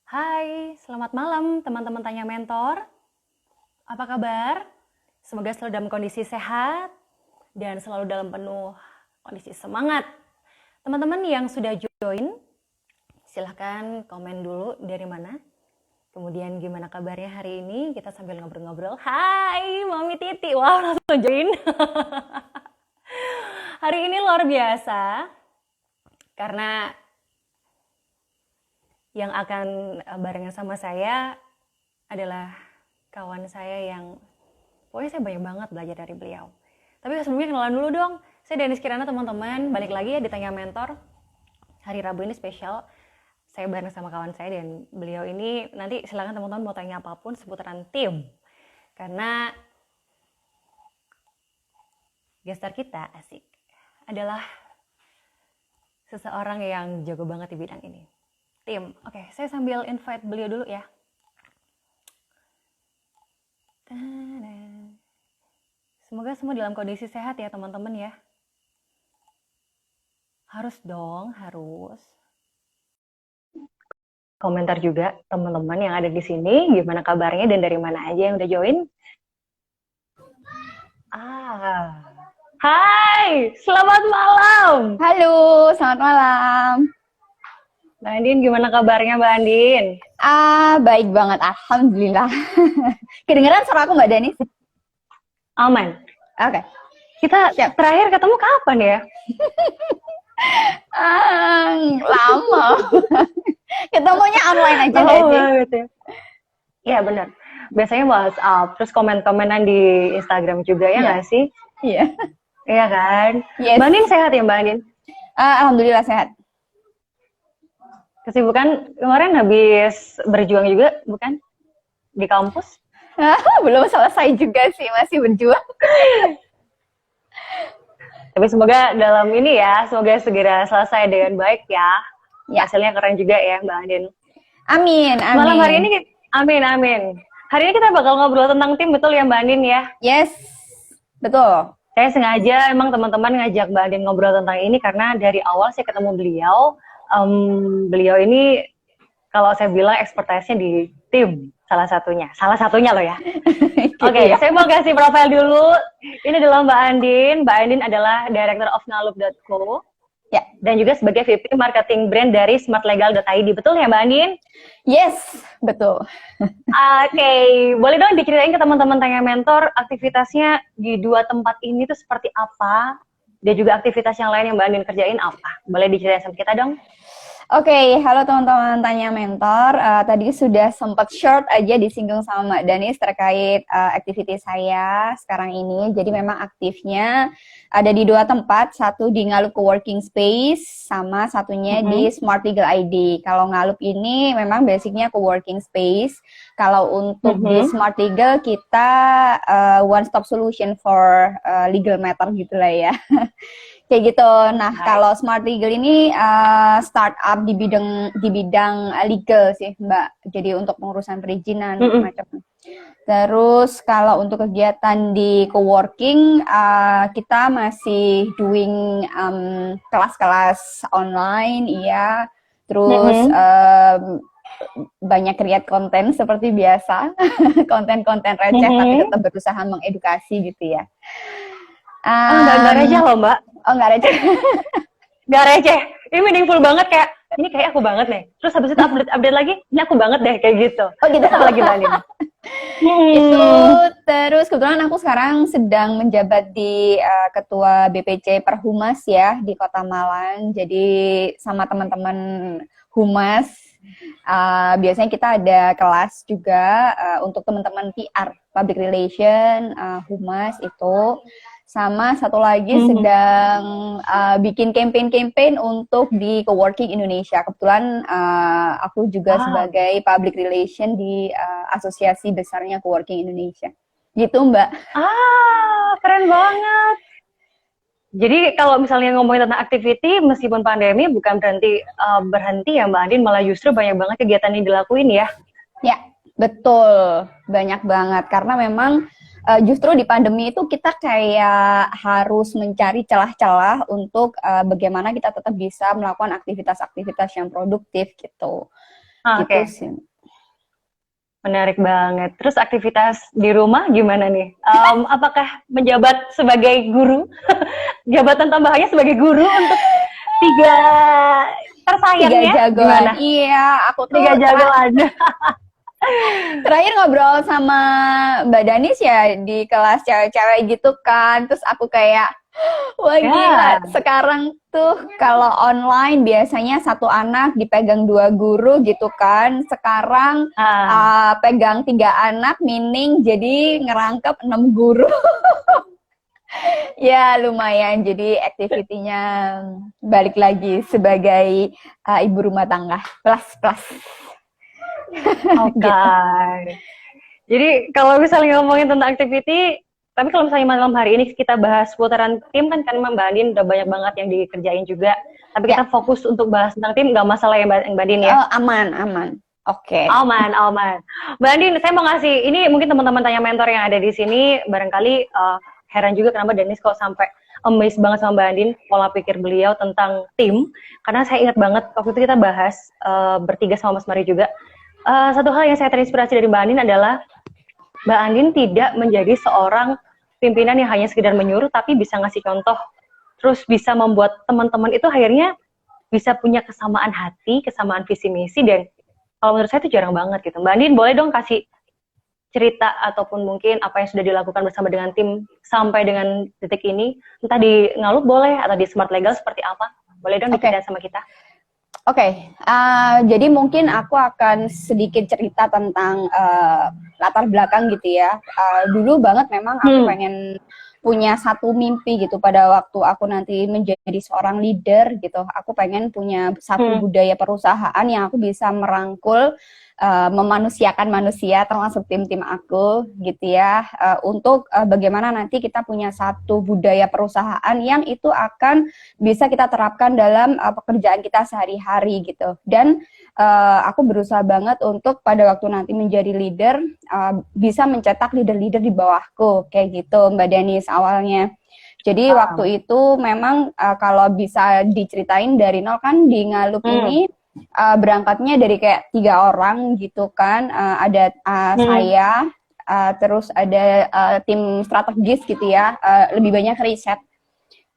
Hai, selamat malam teman-teman Tanya Mentor. Apa kabar? Semoga selalu dalam kondisi sehat dan selalu dalam penuh kondisi semangat. Teman-teman yang sudah join, silahkan komen dulu dari mana. Kemudian gimana kabarnya hari ini? Kita sambil ngobrol-ngobrol. Hai, Mami Titi. Wow, langsung join. Hari ini luar biasa karena yang akan barengan sama saya adalah kawan saya yang pokoknya saya banyak banget belajar dari beliau. Tapi sebelumnya kenalan dulu dong. Saya Denis Kirana teman-teman, balik lagi ya di Tanya Mentor. Hari Rabu ini spesial. Saya bareng sama kawan saya dan beliau ini nanti silakan teman-teman mau tanya apapun seputaran tim. Karena gestar kita asik adalah seseorang yang jago banget di bidang ini. Tim. Oke, saya sambil invite beliau dulu ya. Semoga semua dalam kondisi sehat ya teman-teman ya. Harus dong, harus. Komentar juga teman-teman yang ada di sini, gimana kabarnya dan dari mana aja yang udah join. Hai, selamat malam. Halo, selamat malam. Mbak Andin, gimana kabarnya Mbak Andin? Baik banget, alhamdulillah. Kedengeran suara aku Mbak Danis? Aman. Oke. Kita Siap. terakhir ketemu kapan ya? Lama. Ketemunya online aja nggak sih? Banget ya. Iya benar. Biasanya WhatsApp, terus komen-komenan di Instagram juga ya nggak sih? Iya. Iya kan? Yes. Mbak Andin sehat ya Mbak Andin? Alhamdulillah sehat. Kesibukan kemarin habis berjuang juga, bukan? Di kampus? Belum selesai juga sih, masih berjuang. Tapi semoga dalam ini ya, semoga segera selesai dengan baik ya. Hasilnya keren juga ya Mbak Andin. Amin, amin. Malam hari ini, amin, amin. Hari ini kita bakal ngobrol tentang tim, betul ya Mbak Andin ya? Yes, betul. Saya sengaja emang teman-teman ngajak Mbak Andin ngobrol tentang ini karena dari awal saya ketemu beliau, beliau ini kalau saya bilang expertise-nya di tim salah satunya loh ya. Oke, saya mau kasih profil dulu. Ini adalah Mbak Andin. Mbak Andin adalah Director of Ngalup.co. Ya. Dan juga sebagai VP Marketing Brand dari smartlegal.id. Betul ya Mbak Andin? Yes, betul. Oke, boleh dong diceritain ke teman-teman Tanya Mentor aktivitasnya di dua tempat ini tuh seperti apa? Dan juga aktivitas yang lain yang Mbak Andin kerjain apa? Boleh diceritain sama kita dong? Oke, halo teman-teman Tanya Mentor. Tadi sudah sempat short aja disinggung sama Mbak Danis terkait aktivitas saya sekarang ini. Jadi memang aktifnya ada di dua tempat, satu di Ngalup Coworking Space, sama satunya di Smart Legal ID. Kalau Ngalup ini memang basicnya Coworking Space. Kalau untuk di Smart Legal kita one stop solution for legal matter gitulah ya. Kayak gitu. Nah, kalau Smart Legal ini startup di bidang legal sih, Mbak. Jadi untuk pengurusan perizinan macam. Terus kalau untuk kegiatan di coworking, kita masih doing kelas-kelas online, iya. Terus banyak create konten seperti biasa, konten-konten receh tapi tetap berusaha mengedukasi gitu ya. Nggak receh loh Mbak. Oh, nggak receh. Nggak receh. Ini meaningful banget kayak, ini kayak aku banget nih. Terus habis itu update lagi, ini aku banget deh kayak gitu. Oh gitu. Apa lagi Mbak Andin? Itu terus kebetulan aku sekarang sedang menjabat di Ketua BPC Perhumas ya di Kota Malang. Jadi sama teman-teman Humas biasanya kita ada kelas juga untuk teman-teman PR, Public Relation, Humas itu. Sama satu lagi sedang bikin campaign untuk di Coworking Indonesia. Kebetulan aku juga sebagai public relation di asosiasi besarnya Coworking Indonesia. Gitu Mbak. Keren banget. Jadi kalau misalnya ngomongin tentang activity, meskipun pandemi bukan berhenti ya Mbak Andin, malah justru banyak banget kegiatan yang dilakuin ya. Ya, betul. Banyak banget. Karena memang justru di pandemi itu kita kayak harus mencari celah-celah untuk bagaimana kita tetap bisa melakukan aktivitas-aktivitas yang produktif gitu. gitu Oke, sih. menarik banget. Terus aktivitas di rumah gimana nih? Apakah menjabat sebagai guru? Jabatan tambahannya sebagai guru untuk tiga Tiga tersayangnya jagoan. gimana? Iya, aku tuh Tiga jagoan. terakhir ngobrol sama Mbak Danis ya di kelas cewek-cewek gitu kan. Terus aku kayak, wah gila, Ya, sekarang tuh kalau online biasanya satu anak dipegang dua guru gitu kan. Sekarang ah, pegang tiga anak, meaning jadi ngerangkep 6 guru. Ya lumayan, jadi aktivitinya balik lagi sebagai ibu rumah tangga. Plus, plus. oke. Gitu. Jadi kalau misalnya ngomongin tentang activity, tapi kalau misalnya malam hari ini kita bahas putaran tim kan Mbak Andin udah banyak banget yang dikerjain juga. Tapi Ya, kita fokus untuk bahas tentang tim, nggak masalah ya Mbak Andin ya. aman, aman. Oke. Aman, aman. Mbak Andin, saya mau ngasih, ini mungkin teman-teman tanya mentor yang ada di sini, barangkali heran juga kenapa Danis kok sampai amazed banget sama Mbak Andin, pola pikir beliau tentang tim. Karena saya ingat banget, waktu itu kita bahas bertiga sama Mas Mari juga. Satu hal yang saya terinspirasi dari Mbak Andin adalah, Mbak Andin tidak menjadi seorang pimpinan yang hanya sekedar menyuruh, tapi bisa ngasih contoh, terus bisa membuat teman-teman itu akhirnya bisa punya kesamaan hati, kesamaan visi misi, dan kalau menurut saya itu jarang banget gitu. Mbak Andin boleh dong kasih cerita ataupun mungkin apa yang sudah dilakukan bersama dengan tim sampai dengan detik ini, entah di Ngalup boleh atau di Smart Legal seperti apa, boleh dong diceritain sama kita. Oke, jadi mungkin aku akan sedikit cerita tentang latar belakang gitu ya. Dulu banget memang aku pengen punya satu mimpi gitu pada waktu aku nanti menjadi seorang leader gitu. Aku pengen punya satu budaya perusahaan yang aku bisa merangkul, memanusiakan manusia termasuk tim-tim aku gitu ya, untuk bagaimana nanti kita punya satu budaya perusahaan yang itu akan bisa kita terapkan dalam pekerjaan kita sehari-hari gitu. Dan aku berusaha banget untuk pada waktu nanti menjadi leader bisa mencetak leader-leader di bawahku kayak gitu Mbak Danis awalnya. Jadi waktu itu memang kalau bisa diceritain dari nol kan di Ngalup ini berangkatnya dari kayak 3 orang gitu kan, ada saya, terus ada tim strategis gitu ya, lebih banyak riset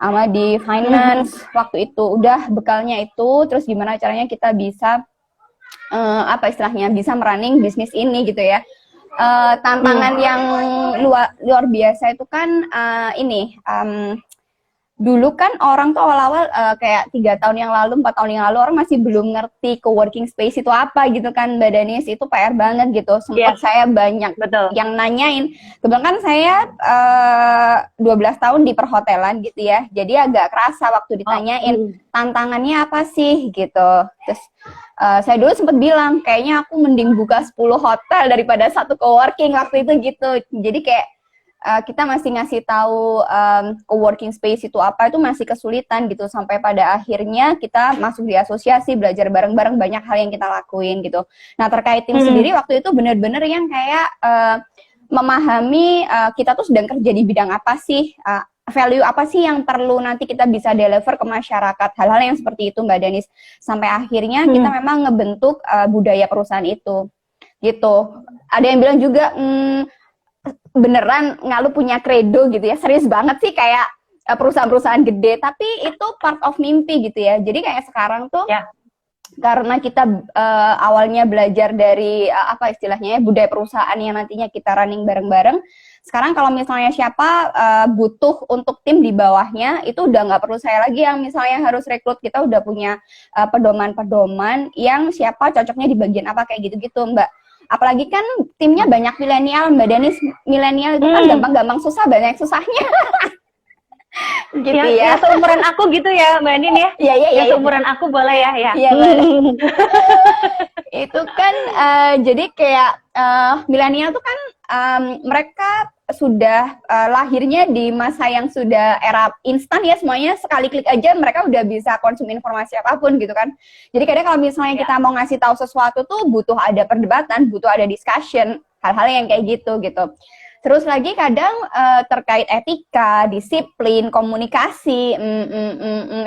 sama di finance waktu itu. Udah bekalnya itu, terus gimana caranya kita bisa apa istilahnya bisa merunning bisnis ini gitu ya. Tantangan yang luar biasa itu kan ini dulu kan orang tuh awal-awal kayak 3 tahun yang lalu, 4 tahun yang lalu orang masih belum ngerti co-working space itu apa gitu kan Mbak Danis, itu PR banget gitu. Sempat saya banyak yang nanyain. Kebetulan kan saya 12 tahun di perhotelan gitu ya, jadi agak kerasa waktu ditanyain tantangannya apa sih gitu. Terus saya dulu sempat bilang kayaknya aku mending buka 10 hotel daripada satu co-working waktu itu gitu. Jadi kayak kita masih ngasih tahu co-working space itu apa itu masih kesulitan gitu, sampai pada akhirnya kita masuk di asosiasi, belajar bareng-bareng, banyak hal yang kita lakuin gitu. Nah terkait tim sendiri waktu itu bener-bener yang kayak memahami kita tuh sedang kerja di bidang apa sih, value apa sih yang perlu nanti kita bisa deliver ke masyarakat, hal-hal yang seperti itu Mbak Danis, sampai akhirnya kita memang ngebentuk budaya perusahaan itu gitu. Ada yang bilang juga beneran Ngalup punya credo gitu ya, serius banget sih kayak perusahaan-perusahaan gede, tapi itu part of mimpi gitu ya. Jadi kayak sekarang tuh karena kita awalnya belajar dari apa istilahnya ya, budaya perusahaan yang nantinya kita running bareng-bareng. Sekarang kalau misalnya siapa butuh untuk tim di bawahnya, itu udah nggak perlu saya lagi yang misalnya harus rekrut, kita udah punya pedoman-pedoman yang siapa cocoknya di bagian apa kayak gitu-gitu Mbak. Apalagi kan timnya banyak milenial, Mbak Danis, milenial itu kan gampang-gampang susah, banyak susahnya. Gitu ya. Ya seumuran aku gitu ya Mbak Andin ya. Iya. Seumuran aku boleh ya. Iya itu kan jadi kayak milenial tuh kan mereka sudah lahirnya di masa yang sudah era instan ya, semuanya sekali klik aja mereka udah bisa konsum informasi apapun gitu kan. Jadi kadang kalau misalnya kita mau ngasih tahu sesuatu tuh butuh ada perdebatan, butuh ada discussion, hal-hal yang kayak gitu. Terus lagi kadang terkait etika, disiplin, komunikasi,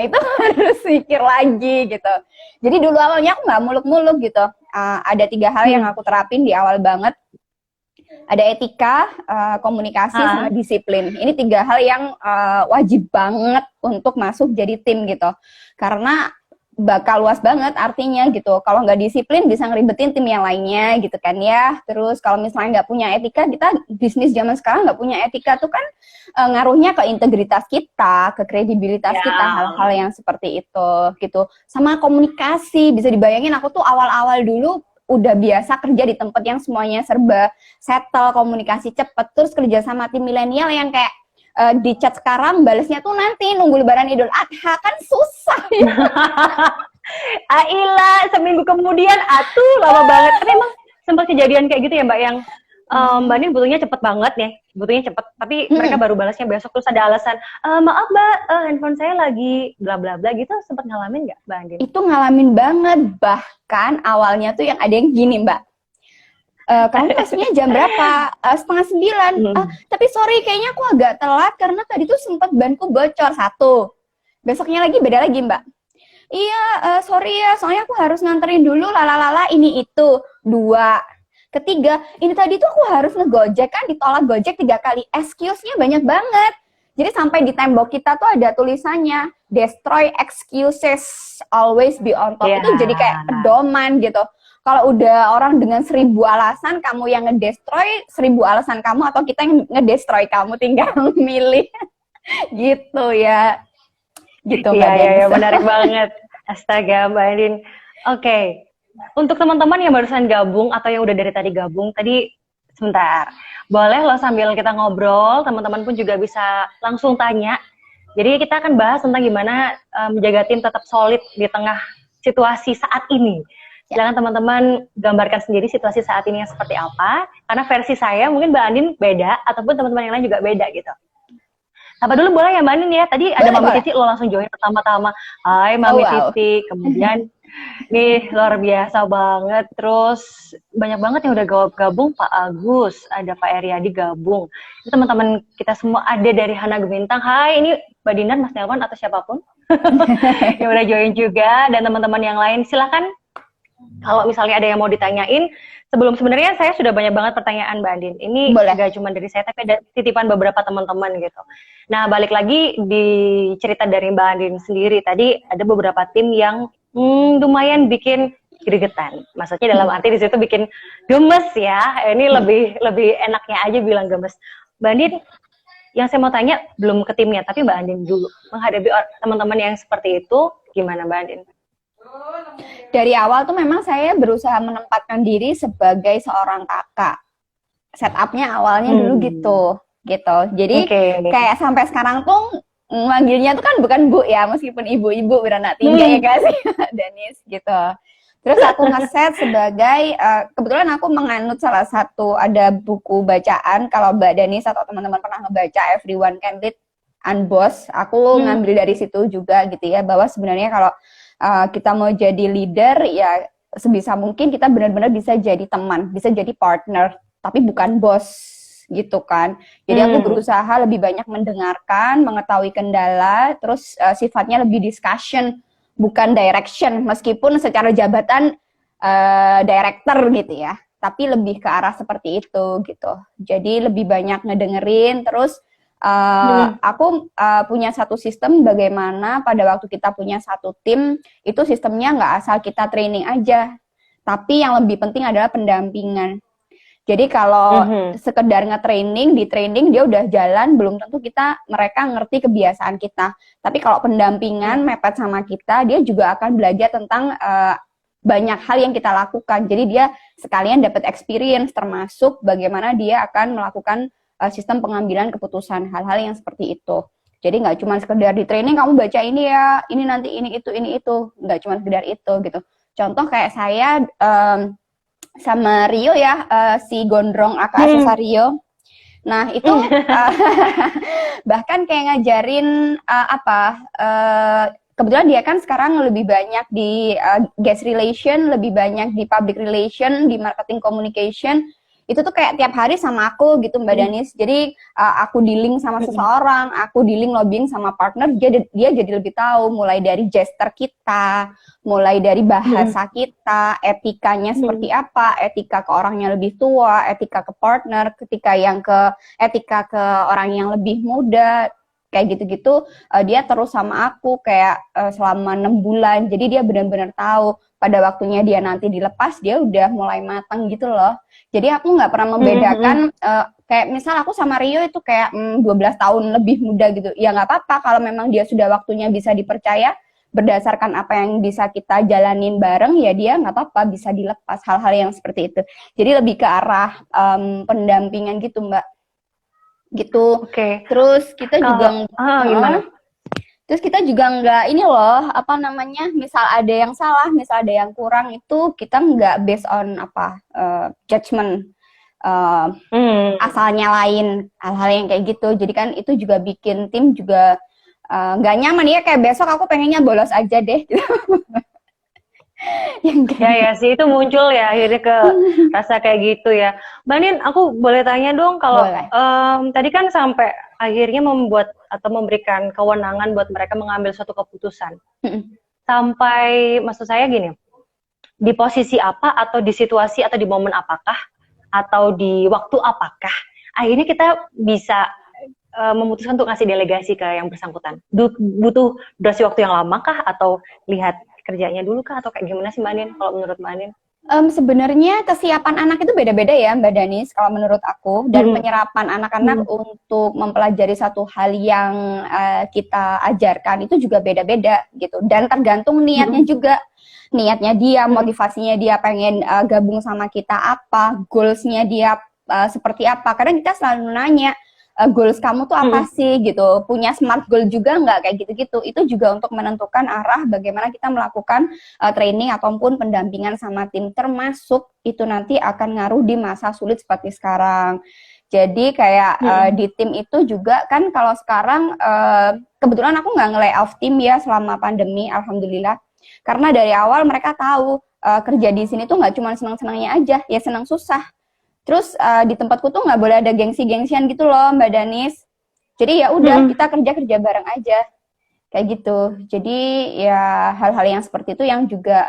itu harus mikir lagi gitu. Jadi dulu awalnya aku nggak muluk-muluk gitu. Ada 3 hal yang aku terapin di awal banget. Ada etika, komunikasi, sama disiplin. Ini 3 hal yang wajib banget untuk masuk jadi tim gitu. Karena bakal luas banget artinya gitu. Kalau nggak disiplin bisa ngeribetin tim yang lainnya gitu kan ya. Terus kalau misalnya nggak punya etika, kita bisnis zaman sekarang nggak punya etika tuh kan ngaruhnya ke integritas kita, ke kredibilitas kita, hal-hal yang seperti itu gitu. Sama komunikasi, bisa dibayangin aku tuh awal-awal dulu udah biasa kerja di tempat yang semuanya serba settle, komunikasi cepet, terus kerja sama tim milenial yang kayak di chat sekarang balesnya tuh nanti nunggu lebaran Idul Adha, kan susah ya. Aila, seminggu kemudian lama banget. Tapi emang sempat kejadian kayak gitu ya Mbak, yang Mbak Nin butuhnya cepet banget ya, butuhnya cepet, tapi mereka baru balasnya besok, terus ada alasan, maaf Mbak, handphone saya lagi bla bla bla gitu. Sempat ngalamin nggak Mbak Andin? Itu ngalamin banget, bahkan awalnya tuh yang ada yang gini Mbak, kamu masuknya jam berapa? 8:30. Tapi sorry, kayaknya aku agak telat karena tadi tuh sempat banku bocor. 1. Besoknya lagi beda lagi Mbak. Iya, sorry ya, soalnya aku harus nganterin dulu lalalala ini itu. 2. Ketiga, ini tadi tuh aku harus ngegojek, kan ditolak Gojek 3 kali. Excuse-nya banyak banget. Jadi sampai di tembok kita tuh ada tulisannya, destroy excuses, always be on top. Itu jadi kayak pedoman gitu. Kalau udah orang dengan 1000 alasan, kamu yang ngedestroy 1000 alasan kamu, atau kita yang ngedestroy kamu, tinggal milih. Gitu ya. Gitu Mbak Denis. Iya, menarik banget. Astaga Mbak Andin. Oke. Untuk teman-teman yang barusan gabung atau yang udah dari tadi gabung, tadi sebentar. Boleh lo sambil kita ngobrol, teman-teman pun juga bisa langsung tanya. Jadi kita akan bahas tentang gimana menjaga tim tetap solid di tengah situasi saat ini. Silakan teman-teman gambarkan sendiri situasi saat ini yang seperti apa. Karena versi saya mungkin Mbak Andin beda, ataupun teman-teman yang lain juga beda gitu. Apa dulu boleh ya Mbak Andin ya? Tadi ada Mami Titi, lo langsung join pertama-tama. Hai Mami Titi. Kemudian nih luar biasa banget. Terus banyak banget yang udah gabung. Pak Agus, ada Pak Eriadi gabung. Itu teman-teman kita semua ada dari Hana Gemintang. Hai, ini Mbak Dinar, Mas Nelwan, atau siapapun yang udah join juga. Dan teman-teman yang lain silakan. Kalau misalnya ada yang mau ditanyain, sebenarnya saya sudah banyak banget pertanyaan Mbak Andin. Ini gak cuma dari saya, tapi ada titipan beberapa teman-teman gitu. Nah, balik lagi di cerita dari Mbak Andin sendiri. Tadi ada beberapa tim yang lumayan bikin gregetan. Maksudnya dalam arti di situ bikin gemes ya. Ini lebih enaknya aja bilang gemes. Mbak Andin, yang saya mau tanya belum ke timnya, tapi Mbak Andin dulu. Menghadapi teman-teman yang seperti itu, gimana Mbak Andin? Dari awal tuh memang saya berusaha menempatkan diri sebagai seorang kakak. Setupnya awalnya dulu gitu. Jadi kayak sampai sekarang tuh manggilnya tuh kan bukan Bu ya, meskipun ibu-ibu beranak 3 ya guys, Denis gitu. Terus aku ngeset sebagai, kebetulan aku menganut salah satu, ada buku bacaan, kalau Mbak Denis atau teman-teman pernah ngebaca Everyone Can Lead and Boss, aku ngambil dari situ juga gitu ya, bahwa sebenarnya kalau kita mau jadi leader ya sebisa mungkin kita benar-benar bisa jadi teman, bisa jadi partner, tapi bukan bos gitu kan. Jadi aku berusaha lebih banyak mendengarkan, mengetahui kendala, terus sifatnya lebih discussion, bukan direction, meskipun secara jabatan director gitu ya, tapi lebih ke arah seperti itu gitu. Jadi lebih banyak ngedengerin, terus aku punya satu sistem bagaimana pada waktu kita punya satu tim, itu sistemnya nggak asal kita training aja, tapi yang lebih penting adalah pendampingan. Jadi kalau sekedar nge-training, di training dia udah jalan, belum tentu mereka ngerti kebiasaan kita. Tapi kalau pendampingan mepet sama kita, dia juga akan belajar tentang banyak hal yang kita lakukan. Jadi dia sekalian dapat experience, termasuk bagaimana dia akan melakukan sistem pengambilan keputusan, hal-hal yang seperti itu. Jadi nggak cuma sekedar di training kamu baca ini ya, ini nanti ini itu, nggak cuma sekedar itu gitu. Contoh kayak saya sama Rio ya, si Gondrong aka Rio. Nah itu bahkan kayak ngajarin kebetulan dia kan sekarang lebih banyak di guest relation, lebih banyak di public relation, di marketing communication. itu tuh kayak tiap hari sama aku gitu Mbak Danis. Jadi aku dealing sama seseorang, aku dealing lobbying sama partner, dia jadi lebih tahu mulai dari gesture kita, mulai dari bahasa kita, etikanya seperti apa, etika ke orang yang lebih tua, etika ke partner, etika ke orang yang lebih muda, kayak gitu-gitu. Dia terus sama aku kayak selama 6 bulan. Jadi dia benar-benar tahu pada waktunya dia nanti dilepas, dia udah mulai matang gitu loh. Jadi aku nggak pernah membedakan kayak misal aku sama Rio itu kayak 12 tahun lebih muda gitu. Ya nggak apa-apa kalau memang dia sudah waktunya bisa dipercaya berdasarkan apa yang bisa kita jalanin bareng, ya dia nggak apa-apa bisa dilepas, hal-hal yang seperti itu. Jadi lebih ke arah pendampingan gitu Mbak. Gitu. Oke. Terus kita juga gimana? Terus kita juga nggak ini loh, apa namanya, misal ada yang salah, misal ada yang kurang, itu kita nggak based on judgment asalnya lain, hal-hal yang kayak gitu. Jadi kan itu juga bikin tim juga nggak nyaman ya, kayak besok aku pengennya bolos aja deh. Ya sih, itu muncul ya akhirnya ke rasa kayak gitu ya. Mbak Nin, aku boleh tanya dong kalau tadi kan sampai akhirnya membuat atau memberikan kewenangan buat mereka mengambil suatu keputusan. Sampai, maksud saya gini, di posisi apa atau di situasi atau di momen apakah atau di waktu apakah akhirnya kita bisa memutuskan untuk ngasih delegasi ke yang bersangkutan? Butuh durasi waktu yang lama kah atau lihat kerjanya dulu kah atau kayak gimana sih Mbak Nin kalau menurut Mbak Nin? Sebenarnya kesiapan anak itu beda-beda ya Mbak Danis kalau menurut aku, dan penyerapan anak-anak untuk mempelajari satu hal yang kita ajarkan itu juga beda-beda gitu, dan tergantung niatnya juga, niatnya dia, motivasinya dia pengen gabung sama kita apa, goalsnya dia seperti apa. Kadang kita selalu nanya, goals kamu tuh apa sih gitu, punya smart goal juga nggak, kayak gitu-gitu. Itu juga untuk menentukan arah bagaimana kita melakukan training ataupun pendampingan sama tim, termasuk itu nanti akan ngaruh di masa sulit seperti sekarang. Jadi kayak di tim itu juga kan, kalau sekarang kebetulan aku nggak nge-layoff tim ya selama pandemi, alhamdulillah, karena dari awal mereka tahu kerja di sini tuh nggak cuma senang-senangnya aja, ya senang susah. Terus di tempatku tuh nggak boleh ada gengsi-gengsian gitu loh Mbak Danis. Jadi ya udah, kita kerja bareng aja kayak gitu. Jadi ya hal-hal yang seperti itu yang juga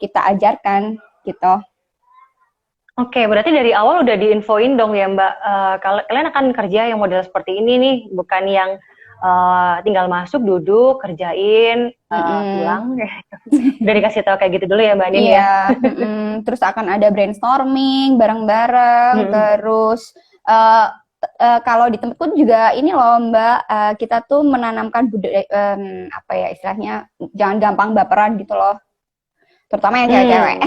kita ajarkan gitu. Oke, berarti dari awal udah diinfoin dong ya Mbak, kalau kalian akan kerja yang model seperti ini nih, bukan yang tinggal masuk, duduk, kerjain, pulang. Udah dikasih tahu kayak gitu dulu ya Mbak Nin ya. Terus akan ada brainstorming bareng-bareng. Terus kalau di tempatku juga ini loh Mbak, kita tuh menanamkan budaya, apa ya istilahnya, jangan gampang baperan gitu loh, terutama yang cewek-cewek.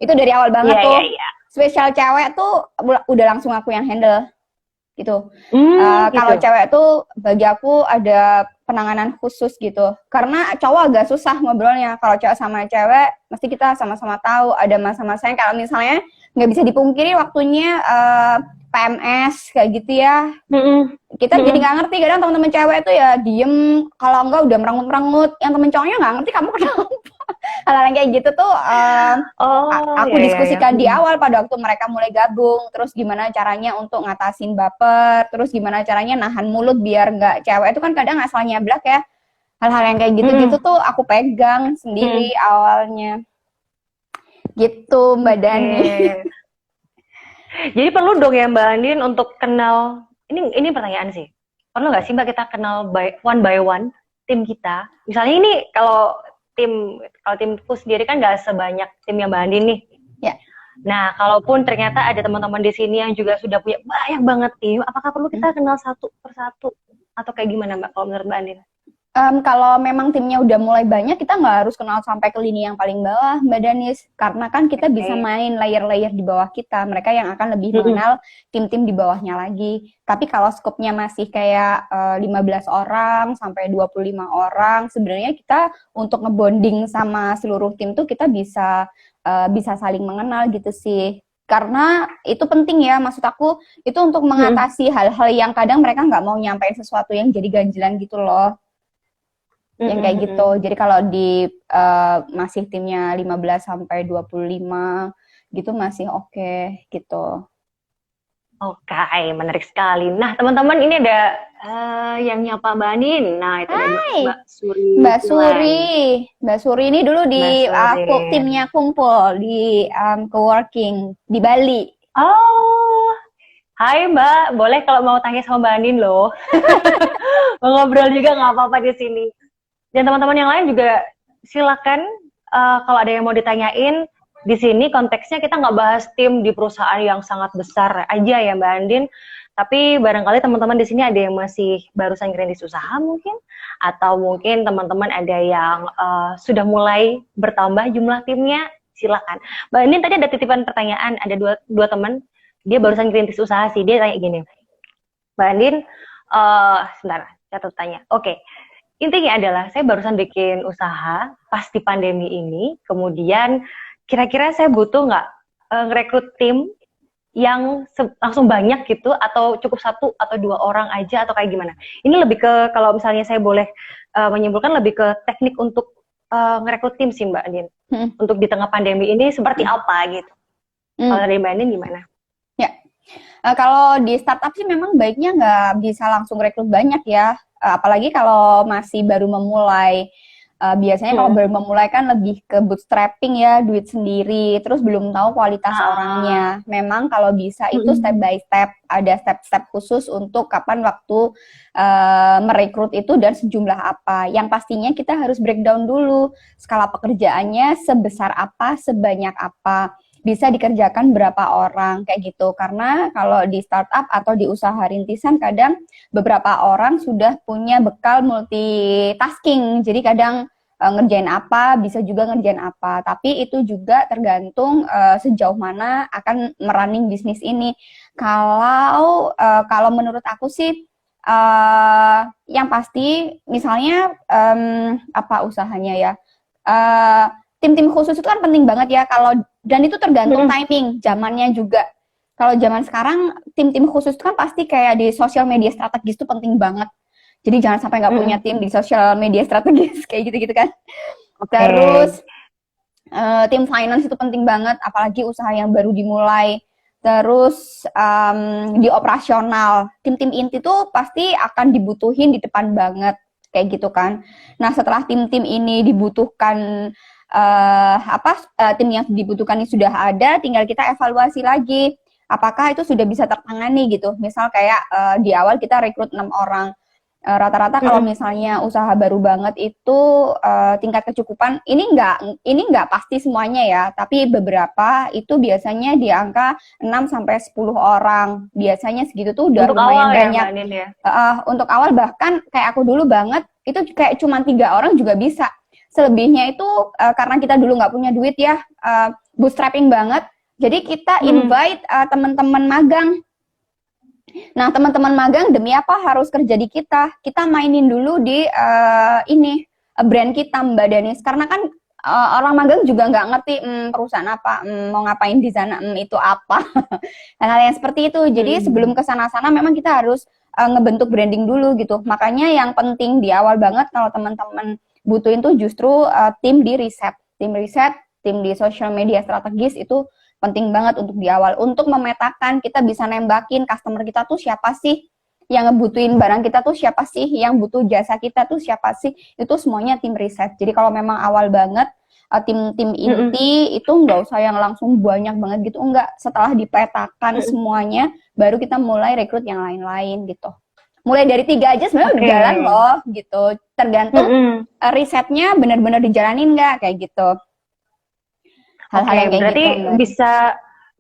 Itu dari awal banget tuh. Spesial cewek tuh udah langsung aku yang handle gitu. Kalau cewek tuh bagi aku ada penanganan khusus gitu, karena cowok agak susah ngobrolnya. Kalau cewek sama cewek mesti kita sama-sama tahu ada masa-masa yang kalau misalnya nggak bisa dipungkiri waktunya PMS kayak gitu ya. Kita jadi nggak ngerti, kadang teman-teman cewek tuh ya diem, kalau enggak udah merengut-merengut, yang temen cowoknya nggak ngerti kamu kenapa. Hal-hal yang kayak gitu tuh aku diskusikan di awal pada waktu mereka mulai gabung. Terus gimana caranya untuk ngatasin baper, terus gimana caranya nahan mulut biar nggak, cewek itu kan kadang asal nyablak ya. Hal-hal yang kayak gitu-gitu tuh aku pegang sendiri awalnya gitu Mbak Dani. Jadi perlu dong ya Mbak Andin untuk kenal, ini pertanyaan sih, perlu nggak sih Mbak kita kenal one by one tim kita? Misalnya ini kalau timku sendiri kan nggak sebanyak tim yang Mbak Andin nih. Ya. Nah, kalaupun ternyata ada teman-teman di sini yang juga sudah punya banyak banget tim, apakah perlu kita kenal satu persatu atau kayak gimana Mbak kalau menurut Mbak Andin? Kalau memang timnya udah mulai banyak, kita nggak harus kenal sampai ke lini yang paling bawah, Mbak Danis. Karena kan kita bisa main layer-layer di bawah kita. Mereka yang akan lebih mengenal tim-tim di bawahnya lagi. Tapi kalau skopnya masih kayak 15 orang sampai 25 orang, sebenarnya kita untuk ngebonding sama seluruh tim tuh kita bisa saling mengenal gitu sih. Karena itu penting ya, maksud aku itu untuk mengatasi hal-hal yang kadang mereka nggak mau nyampein sesuatu yang jadi ganjilan gitu loh. Yang kayak gitu. Jadi kalau di masih timnya 15 sampai 25, gitu masih oke gitu. Oke, menarik sekali. Nah, teman-teman ini ada yang nyapa Mbak Anin. Nah, itu ada Mbak Suri Mbak Fulan. Suri, Mbak Suri ini dulu Mbak di Suri. timnya kumpul di coworking di Bali. Oh, hai Mbak. Boleh kalau mau tanya sama Mbak Anin loh. Mau ngobrol juga nggak apa-apa di sini. Dan teman-teman yang lain juga silakan kalau ada yang mau ditanyain. Di sini konteksnya kita nggak bahas tim di perusahaan yang sangat besar aja ya Mbak Andin. Tapi barangkali teman-teman di sini ada yang masih barusan ngerintis usaha mungkin, atau mungkin teman-teman ada yang sudah mulai bertambah jumlah timnya, silakan. Mbak Andin tadi ada titipan pertanyaan, ada dua teman, dia barusan ngerintis usaha sih, dia tanya gini, Mbak Andin, sebentar, saya tanya. Oke. Intinya adalah saya barusan bikin usaha pas di pandemi ini, kemudian kira-kira saya butuh nggak ngerekrut tim yang langsung banyak gitu, atau cukup 1 atau 2 orang aja, atau kayak gimana? Ini lebih ke, kalau misalnya saya boleh menyimpulkan, lebih ke teknik untuk ngerekrut tim sih Mbak Andin. Untuk di tengah pandemi ini seperti apa gitu? Kalau dari Mbak Andin gimana? Ya, kalau di startup sih memang baiknya nggak bisa langsung rekrut banyak ya. Apalagi kalau masih baru memulai. Biasanya kalau baru memulai kan lebih ke bootstrapping ya, duit sendiri, terus belum tahu kualitas orangnya. Memang kalau bisa itu step by step, ada step-step khusus untuk kapan waktu merekrut itu dan sejumlah apa. Yang pastinya kita harus breakdown dulu skala pekerjaannya sebesar apa, sebanyak apa, bisa dikerjakan berapa orang kayak gitu. Karena kalau di startup atau di usaha rintisan kadang beberapa orang sudah punya bekal multitasking. Jadi kadang ngerjain apa, bisa juga ngerjain apa. Tapi itu juga tergantung sejauh mana akan merunning bisnis ini. Kalau menurut aku sih yang pasti misalnya apa usahanya ya. Tim-tim khusus itu kan penting banget ya, dan itu tergantung timing, zamannya juga. Kalau zaman sekarang, tim-tim khusus itu kan pasti kayak di sosial media strategis itu penting banget. Jadi jangan sampai nggak punya tim di sosial media strategis, kayak gitu-gitu kan. Terus, tim finance itu penting banget, apalagi usaha yang baru dimulai. Terus, di operasional, tim-tim inti tuh pasti akan dibutuhin di depan banget, kayak gitu kan. Nah, setelah tim-tim ini dibutuhkan, tim yang dibutuhkan ini sudah ada, tinggal kita evaluasi lagi apakah itu sudah bisa tertangani gitu. Misal kayak di awal kita rekrut 6 orang, rata-rata kalau misalnya usaha baru banget itu tingkat kecukupan ini nggak pasti semuanya ya, tapi beberapa itu biasanya di angka 6 sampai 10 orang, biasanya segitu tuh udah untuk lumayan awal banyak ya, Mbak Anin, ya? Untuk awal bahkan kayak aku dulu banget itu kayak cuma 3 orang juga bisa. Selebihnya itu karena kita dulu nggak punya duit ya, bootstrapping banget. Jadi kita invite teman-teman magang. Nah, teman-teman magang demi apa harus kerja di kita? Kita mainin dulu di brand kita, Mbak Danis. Karena kan orang magang juga nggak ngerti perusahaan apa, mau ngapain di sana, itu apa. Hal-hal yang seperti itu. Jadi sebelum ke sana-sana memang kita harus ngebentuk branding dulu gitu. Makanya yang penting di awal banget kalau teman-teman butuhin tuh justru tim di riset, tim di social media strategis itu penting banget untuk di awal, untuk memetakan kita bisa nembakin customer kita tuh siapa sih, yang ngebutuhin barang kita tuh siapa sih, yang butuh jasa kita tuh siapa sih, itu semuanya tim riset. Jadi kalau memang awal banget tim-tim inti itu nggak usah yang langsung banyak banget gitu, enggak, setelah dipetakan semuanya baru kita mulai rekrut yang lain-lain gitu. Mulai dari 3 aja sebenarnya udah jalan loh gitu, tergantung risetnya benar-benar dijalanin nggak kayak gitu. Hal-hal yang kayak berarti gitu, bisa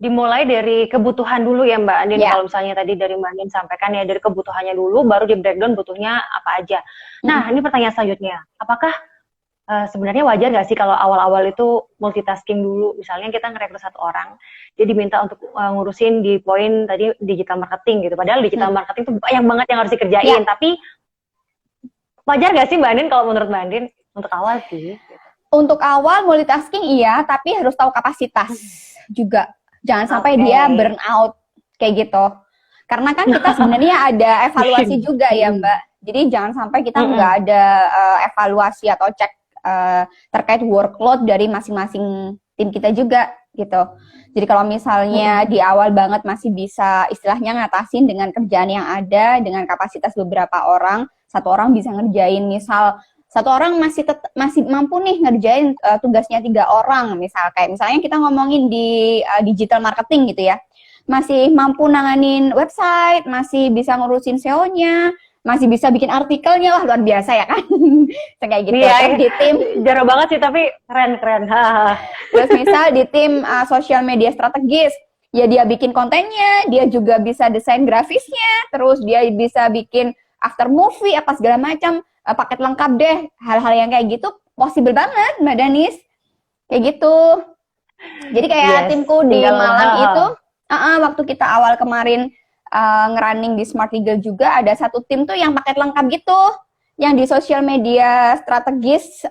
dimulai dari kebutuhan dulu ya Mbak Andin. Kalau misalnya tadi dari Mbak Andin sampaikan ya, dari kebutuhannya dulu baru di breakdown butuhnya apa aja. Nah, ini pertanyaan selanjutnya, apakah sebenarnya wajar nggak sih kalau awal-awal itu multitasking dulu? Misalnya kita ngerekrut 1 orang, dia diminta untuk ngurusin di poin tadi digital marketing gitu. Padahal digital marketing itu banyak banget yang harus dikerjain. Tapi wajar nggak sih Mbak Andin kalau menurut Mbak Andin untuk awal sih? Gitu. Untuk awal multitasking iya, tapi harus tahu kapasitas juga. Jangan sampai dia burn out kayak gitu. Karena kan kita sebenarnya ada evaluasi juga ya Mbak. Jadi jangan sampai kita nggak ada evaluasi atau cek terkait workload dari masing-masing tim kita juga gitu. Jadi kalau misalnya di awal banget masih bisa istilahnya ngatasin dengan kerjaan yang ada, dengan kapasitas beberapa orang, satu orang bisa ngerjain misal satu orang masih mampu nih ngerjain tugasnya 3 orang, misalnya kita ngomongin di digital marketing gitu ya, masih mampu nanganin website, masih bisa ngurusin SEO-nya, masih bisa bikin artikelnya, wah luar biasa ya kan. Kayak gitu. Iya, Terus di tim jarang banget sih tapi keren. terus misal di tim sosial media strategis, ya dia bikin kontennya, dia juga bisa desain grafisnya, terus dia bisa bikin after movie apa segala macam, paket lengkap deh. Hal-hal yang kayak gitu possible banget Mbak Danis. Kayak gitu. Jadi kayak timku di Malang itu, waktu kita awal kemarin ngerunning di Smart Legal juga ada satu tim tuh yang paket lengkap gitu, yang di sosial media strategis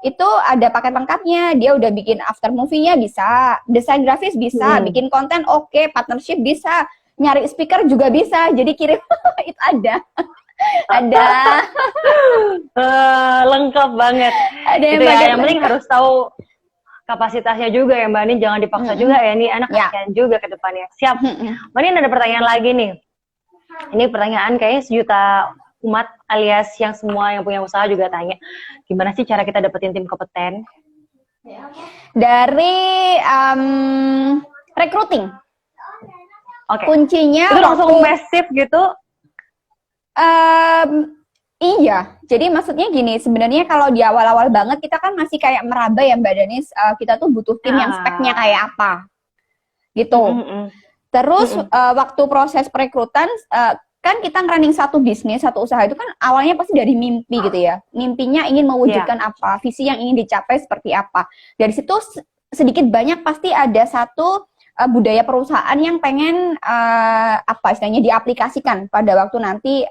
itu ada paket lengkapnya. Dia udah bikin after movie-nya bisa, desain grafis bisa, bikin konten oke, partnership bisa, nyari speaker juga bisa. Jadi kirim itu ada. Lengkap banget. Ada gitu ya. Yang penting harus tahu kapasitasnya juga ya Mbak Nin, jangan dipaksa juga ya, ini anak kasihan juga ke depannya. Siap. Mbak Nin ada pertanyaan lagi nih. Ini pertanyaan kayaknya sejuta umat alias yang semua yang punya usaha juga tanya. Gimana sih cara kita dapetin tim kompeten? Dari recruiting. Oke. Kuncinya itu langsung masif gitu. Iya, jadi maksudnya gini, sebenarnya kalau di awal-awal banget kita kan masih kayak meraba ya Mbak Danis, kita tuh butuh tim yang speknya kayak apa, gitu. Terus waktu proses perekrutan, kan kita ngerunning satu bisnis, satu usaha itu kan awalnya pasti dari mimpi gitu ya. Mimpinya ingin mewujudkan apa, visi yang ingin dicapai seperti apa. Dari situ sedikit banyak pasti ada satu budaya perusahaan yang pengen apa istilahnya diaplikasikan pada waktu nanti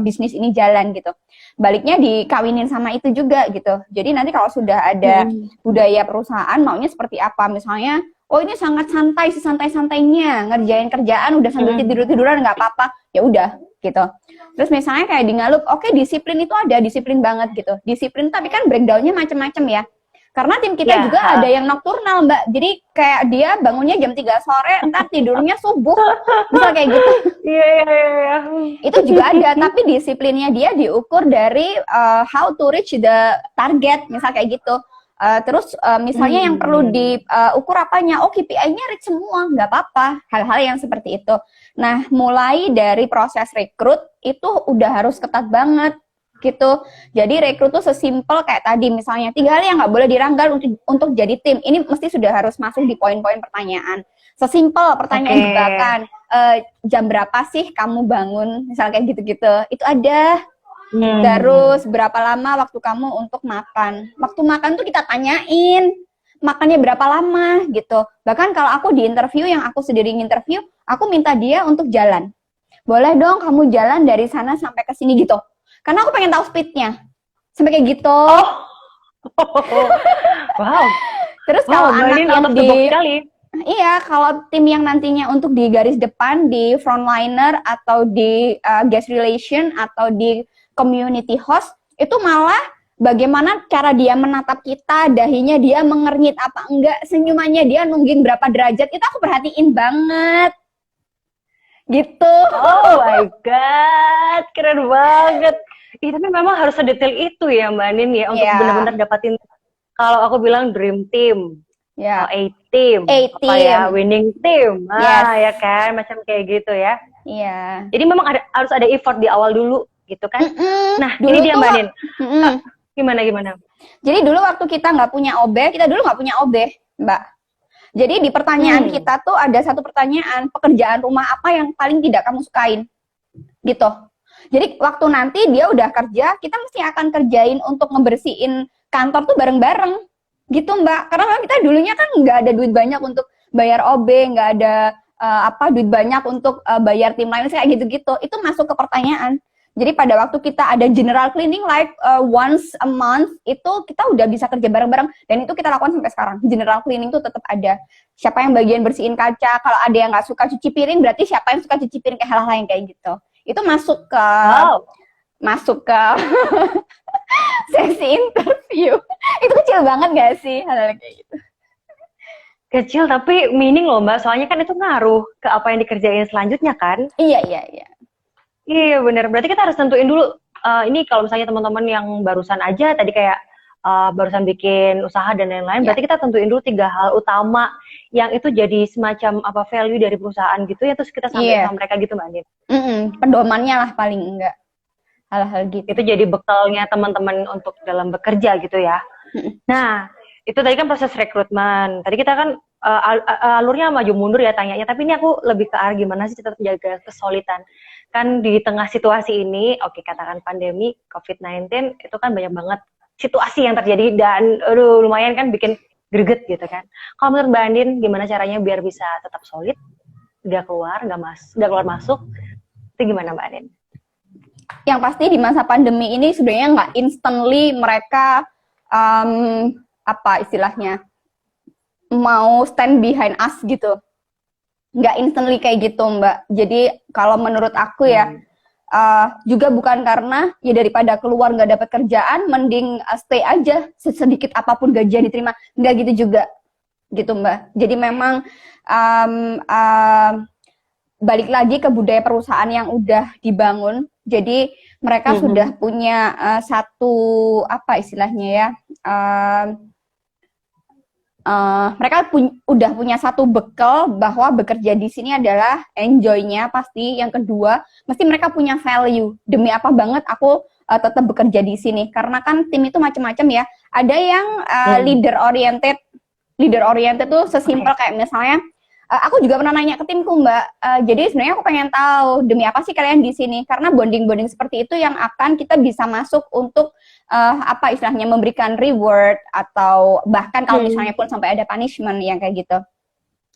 bisnis ini jalan gitu. Baliknya dikawinin sama itu juga gitu. Jadi nanti kalau sudah ada budaya perusahaan maunya seperti apa, misalnya oh ini sangat santai, sesantai-santainya ngerjain kerjaan udah sambil tidur-tiduran nggak apa-apa, ya udah gitu. Terus misalnya kayak di Ngalup, oke, disiplin itu ada, disiplin banget gitu. Disiplin tapi kan breakdownnya macam-macam ya. Karena tim kita juga ada yang nokturnal Mbak, jadi kayak dia bangunnya jam 3 sore, entar tidurnya subuh, misal kayak gitu. Iya. Itu juga ada, tapi disiplinnya dia diukur dari how to reach the target, misal kayak gitu. Terus misalnya yang perlu diukur apanya, oh KPI-nya reach semua, nggak apa-apa, hal-hal yang seperti itu. Nah, mulai dari proses rekrut itu udah harus ketat banget gitu. Jadi rekrut tuh sesimpel kayak tadi misalnya 3 hal yang nggak boleh diranggal untuk jadi tim. Ini mesti sudah harus masuk di poin-poin pertanyaan. Sesimpel pertanyaan jebakan, jam berapa sih kamu bangun, misal kayak gitu-gitu. Itu ada. Terus berapa lama waktu kamu untuk makan. Waktu makan tuh kita tanyain makannya berapa lama gitu. Bahkan kalau aku di interview, yang aku sendiri interview, aku minta dia untuk jalan. Boleh dong kamu jalan dari sana sampai ke sini gitu. Karena aku pengen tahu speednya. Sampai kayak gitu. Wow. Terus kalau anak yang sekali. Iya, kalau tim yang nantinya untuk di garis depan, di frontliner, atau di guest relation, atau di community host, itu malah bagaimana cara dia menatap kita, dahinya dia mengernyit apa enggak, senyumannya dia nungging berapa derajat, itu aku perhatiin banget. Gitu. Oh my God, keren banget. Tapi memang harus sedetail itu ya Mbak Nin ya, untuk benar-benar dapatin, kalau aku bilang dream team, A-team, winning team, ya kan, macam kayak gitu ya. Iya. Jadi memang harus ada effort di awal dulu, gitu kan. Nah, dulu ini dia Mbak Nin. Gimana? Jadi dulu waktu kita nggak punya OB, Mbak. Jadi di pertanyaan kita tuh ada satu pertanyaan, pekerjaan rumah apa yang paling tidak kamu sukain? Gitu. Jadi waktu nanti dia udah kerja, kita mesti akan kerjain untuk ngebersihin kantor tuh bareng-bareng. Gitu Mbak. Karena kita dulunya kan nggak ada duit banyak untuk bayar OB, nggak ada duit banyak untuk bayar tim lain, kayak gitu-gitu. Itu masuk ke pertanyaan. Jadi pada waktu kita ada general cleaning like once a month, itu kita udah bisa kerja bareng-bareng, dan itu kita lakukan sampai sekarang. General cleaning itu tetap ada. Siapa yang bagian bersihin kaca, kalau ada yang nggak suka cuci piring, berarti siapa yang suka cuci piring, kayak hal-hal yang kayak gitu. Itu masuk ke sesi interview. Itu kecil banget gak sih hal-hal kayak gitu? Kecil tapi meaning loh Mbak, soalnya kan itu ngaruh ke apa yang dikerjain selanjutnya kan. Iya, iya, iya. Iya bener, berarti kita harus tentuin dulu, ini kalau misalnya teman-teman yang barusan aja tadi kayak barusan bikin usaha dan lain-lain, Iya, berarti kita tentuin dulu 3 hal utama yang itu jadi semacam apa value dari perusahaan gitu ya, terus kita sampaikan iya. sama mereka gitu Mbak Andin. Pedomannya lah paling enggak. Hal-hal gitu. Itu jadi bekalnya teman-teman untuk dalam bekerja gitu ya. Mm-mm. Nah, itu tadi kan proses rekrutmen. Tadi kita kan alurnya maju mundur ya tanyanya, tapi ini aku lebih ke arah gimana sih tetap menjaga kesulitan. Kan di tengah situasi ini, oke katakan pandemi COVID-19, itu kan banyak banget situasi yang terjadi dan aduh, lumayan kan bikin greget gitu kan. Kalau menurut Mbak Andin, gimana caranya biar bisa tetap solid, nggak keluar masuk, itu gimana Mbak Andin? Yang pasti di masa pandemi ini sebenarnya nggak instantly mereka apa istilahnya mau stand behind us gitu, nggak instantly kayak gitu Mbak. Jadi kalau menurut aku ya juga bukan karena ya daripada keluar nggak dapat kerjaan mending stay aja sedikit apapun gaji yang diterima, nggak gitu juga gitu Mbak. Jadi memang um, um, balik lagi ke budaya perusahaan yang udah dibangun. Jadi mereka sudah punya satu apa istilahnya ya, mereka udah punya satu bekal bahwa bekerja di sini adalah enjoy-nya pasti. Yang kedua, mesti mereka punya value. Demi apa banget aku tetap bekerja di sini? Karena kan tim itu macam-macam ya. Ada yang leader oriented. Leader oriented tuh sesimpel kayak misalnya aku juga pernah nanya ke timku Mbak, jadi sebenarnya aku pengen tahu demi apa sih kalian di sini? Karena bonding-bonding seperti itu yang akan kita bisa masuk untuk apa istilahnya memberikan reward atau bahkan kalau misalnya pun sampai ada punishment yang kayak gitu.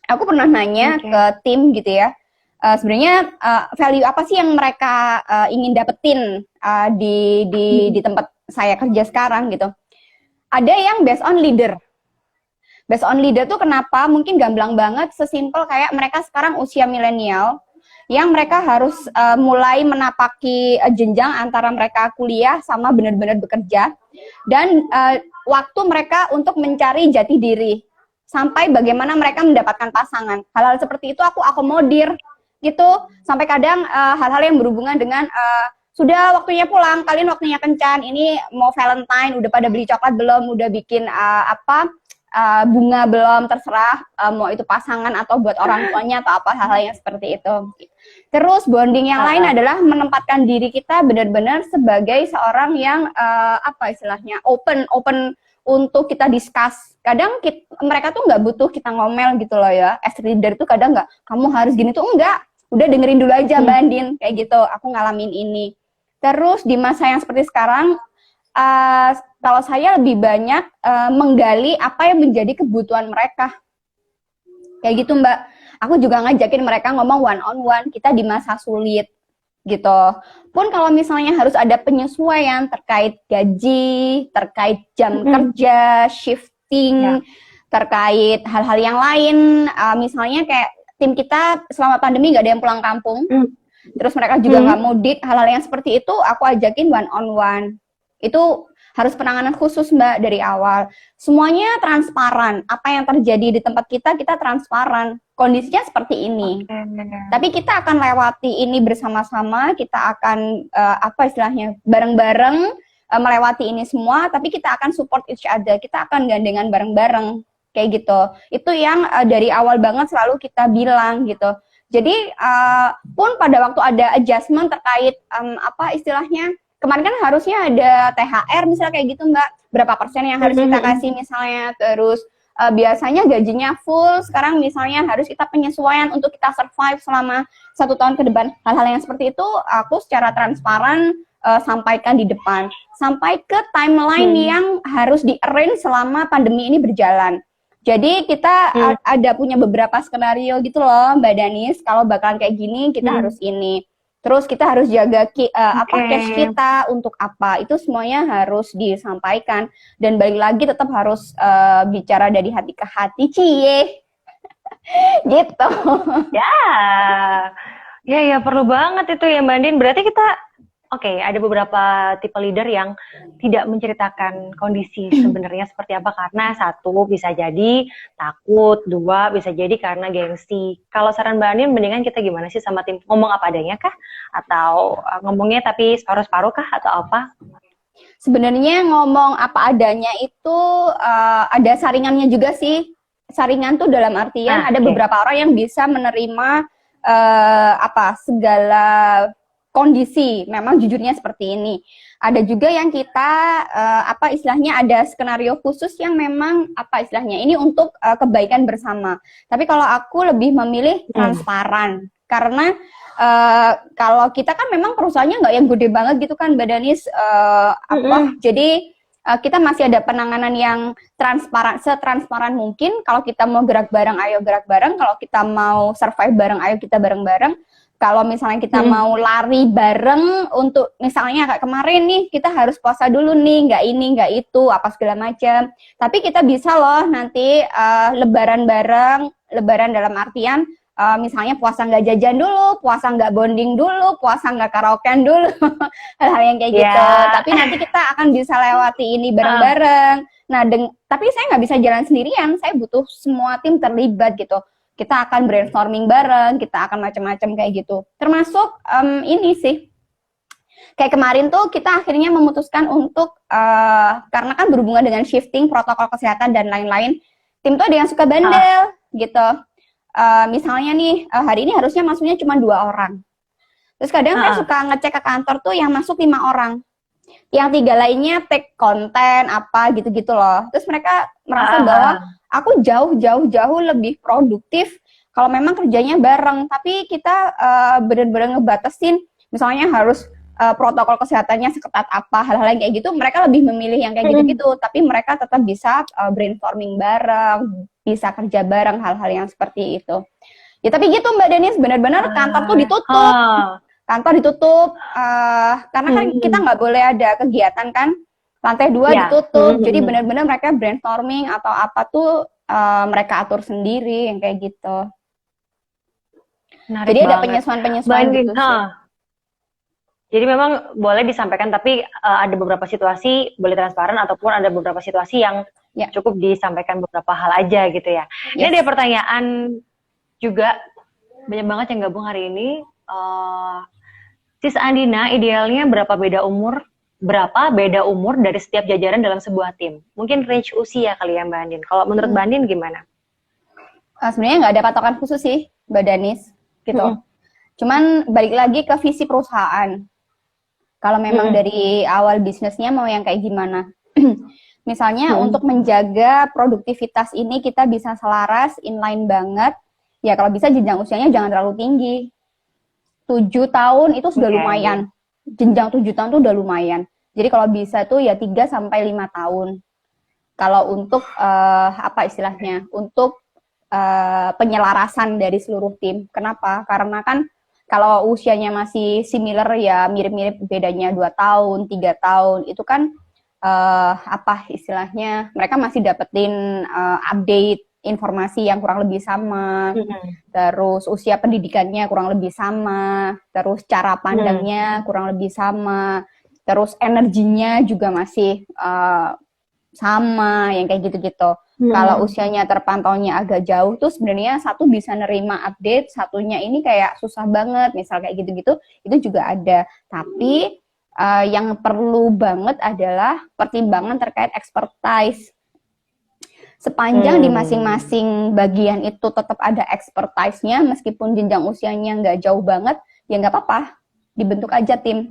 Aku pernah nanya ke tim gitu ya, sebenarnya value apa sih yang mereka ingin dapetin di tempat saya kerja sekarang gitu. Ada yang based on leader. Based on leader tuh kenapa? Mungkin gamblang banget, sesimpel kayak mereka sekarang usia milenial, yang mereka harus mulai menapaki jenjang antara mereka kuliah sama benar-benar bekerja, dan waktu mereka untuk mencari jati diri, sampai bagaimana mereka mendapatkan pasangan. Hal-hal seperti itu aku akomodir, gitu. Sampai kadang hal-hal yang berhubungan dengan sudah waktunya pulang, kalian waktunya kencan, ini mau Valentine, udah pada beli coklat belum, udah bikin bunga belum, terserah mau itu pasangan atau buat orang tuanya atau apa hal-hal yang seperti itu. Terus bonding yang lain adalah menempatkan diri kita benar-benar sebagai seorang yang apa istilahnya open untuk kita discuss. Kadang mereka tuh nggak butuh kita ngomel gitu loh ya. As leader tuh kadang nggak, kamu harus gini tuh enggak. Udah dengerin dulu aja Mbak Andin, kayak gitu. Aku ngalamin ini. Terus di masa yang seperti sekarang, kalau saya lebih banyak menggali apa yang menjadi kebutuhan mereka. Kayak gitu Mbak. Aku juga ngajakin mereka ngomong one on one, kita di masa sulit gitu. Pun kalau misalnya harus ada penyesuaian terkait gaji, terkait jam kerja, shifting, terkait hal-hal yang lain, misalnya kayak tim kita selama pandemi nggak ada yang pulang kampung, terus mereka juga nggak mudik, hal-hal yang seperti itu aku ajakin one on one. Itu harus penanganan khusus Mbak dari awal. Semuanya transparan. Apa yang terjadi di tempat kita transparan. Kondisinya seperti ini. Tapi kita akan lewati ini bersama-sama. Kita akan apa istilahnya bareng-bareng melewati ini semua. Tapi kita akan support each other. Kita akan gandengan bareng-bareng kayak gitu. Itu yang dari awal banget selalu kita bilang gitu. Jadi pun pada waktu ada adjustment terkait apa istilahnya, kemarin kan harusnya ada THR misalnya kayak gitu Mbak, berapa persen yang harus kita kasih misalnya, terus biasanya gajinya full, sekarang misalnya harus kita penyesuaian untuk kita survive selama 1 tahun ke depan. Hal-hal yang seperti itu aku secara transparan sampaikan di depan, sampai ke timeline yang harus di-arrange selama pandemi ini berjalan. Jadi kita ada punya beberapa skenario gitu loh Mbak Danis, kalau bakalan kayak gini kita harus ini. Terus kita harus jaga cash kita untuk apa, itu semuanya harus disampaikan. Dan balik lagi tetap harus bicara dari hati ke hati, cie. Gitu. Ya perlu banget itu ya Mbak Andin. Berarti kita Oke, ada beberapa tipe leader yang tidak menceritakan kondisi sebenarnya seperti apa karena satu bisa jadi takut, dua bisa jadi karena gengsi. Kalau saran Mbak Anin, mendingan kita gimana sih sama tim? Ngomong apa adanya kah? Atau ngomongnya tapi separuh-separuh kah? Atau apa? Sebenarnya ngomong apa adanya itu ada saringannya juga sih. Saringan tuh dalam artian ada Oke. beberapa orang yang bisa menerima segala kondisi. Memang jujurnya seperti ini. Ada juga yang kita istilahnya ada skenario khusus yang memang istilahnya ini untuk kebaikan bersama. Tapi kalau aku lebih memilih transparan karena kalau kita kan memang perusahaannya nggak yang gede banget gitu kan, Mbak Danis, jadi kita masih ada penanganan yang transparan, setransparan mungkin. Kalau kita mau gerak bareng, ayo gerak bareng. Kalau kita mau survive bareng, ayo kita bareng-bareng. Kalau misalnya kita mau lari bareng untuk misalnya kayak kemarin nih, kita harus puasa dulu nih, nggak ini, nggak itu, apa segala macam. Tapi kita bisa loh nanti lebaran bareng, lebaran dalam artian misalnya puasa nggak jajan dulu, puasa nggak bonding dulu, puasa nggak karaokean dulu, hal-hal yang kayak gitu. Tapi nanti kita akan bisa lewati ini bareng-bareng. Nah, tapi saya nggak bisa jalan sendirian, saya butuh semua tim terlibat gitu. Kita akan brainstorming bareng, kita akan macam-macam kayak gitu. Termasuk ini sih, kayak kemarin tuh kita akhirnya memutuskan untuk, karena kan berhubungan dengan shifting protokol kesehatan dan lain-lain, tim tuh ada yang suka bandel gitu. Misalnya nih, hari ini harusnya masuknya cuma 2 orang. Terus kadang saya suka ngecek ke kantor tuh yang masuk 5 orang. Yang 3 lainnya take konten, apa gitu-gitu loh. Terus mereka merasa bahwa aku jauh lebih produktif kalau memang kerjanya bareng. Tapi kita benar-benar ngebatasin, misalnya harus protokol kesehatannya seketat apa, hal-hal yang kayak gitu. Mereka lebih memilih yang kayak gitu-gitu. Tapi mereka tetap bisa brainstorming bareng, bisa kerja bareng, hal-hal yang seperti itu. Ya tapi gitu Mbak Denis, benar-benar kantor tuh ditutup. Kantor ditutup, karena kan kita nggak boleh ada kegiatan kan. Lantai 2 ditutup, jadi benar-benar mereka brainstorming atau apa tuh mereka atur sendiri, yang kayak gitu. Menarik jadi banget. Ada penyesuaian-penyesuaian gitu sih. Jadi memang boleh disampaikan, tapi ada beberapa situasi boleh transparan ataupun ada beberapa situasi yang cukup disampaikan beberapa hal aja gitu ya. Ini ada pertanyaan juga, banyak banget yang gabung hari ini. Sis Andina, idealnya berapa beda umur dari setiap jajaran dalam sebuah tim? Mungkin range usia kali ya Mbak Andin. Kalau menurut Mbak Andin gimana? Sebenarnya nggak ada patokan khusus sih Mbak Danis gitu. Cuman balik lagi ke visi perusahaan. Kalau memang dari awal bisnisnya mau yang kayak gimana. Misalnya untuk menjaga produktivitas ini kita bisa selaras, inline banget. Ya kalau bisa jenjang usianya jangan terlalu tinggi. 7 tahun itu sudah lumayan. Jenjang 7 tahun itu udah lumayan. Jadi kalau bisa tuh ya 3 sampai 5 tahun. Kalau untuk istilahnya? Untuk penyelarasan dari seluruh tim. Kenapa? Karena kan kalau usianya masih similar ya mirip-mirip, bedanya 2 tahun, 3 tahun, itu kan istilahnya? Mereka masih dapetin update informasi yang kurang lebih sama, terus usia pendidikannya kurang lebih sama, terus cara pandangnya kurang lebih sama, terus energinya juga masih sama, yang kayak gitu-gitu. Kalau usianya terpantaunya agak jauh tuh sebenarnya satu bisa nerima update, satunya ini kayak susah banget, misal kayak gitu-gitu, itu juga ada. Tapi yang perlu banget adalah pertimbangan terkait expertise. Sepanjang di masing-masing bagian itu tetap ada expertise-nya, meskipun jenjang usianya nggak jauh banget, ya nggak apa-apa, dibentuk aja tim.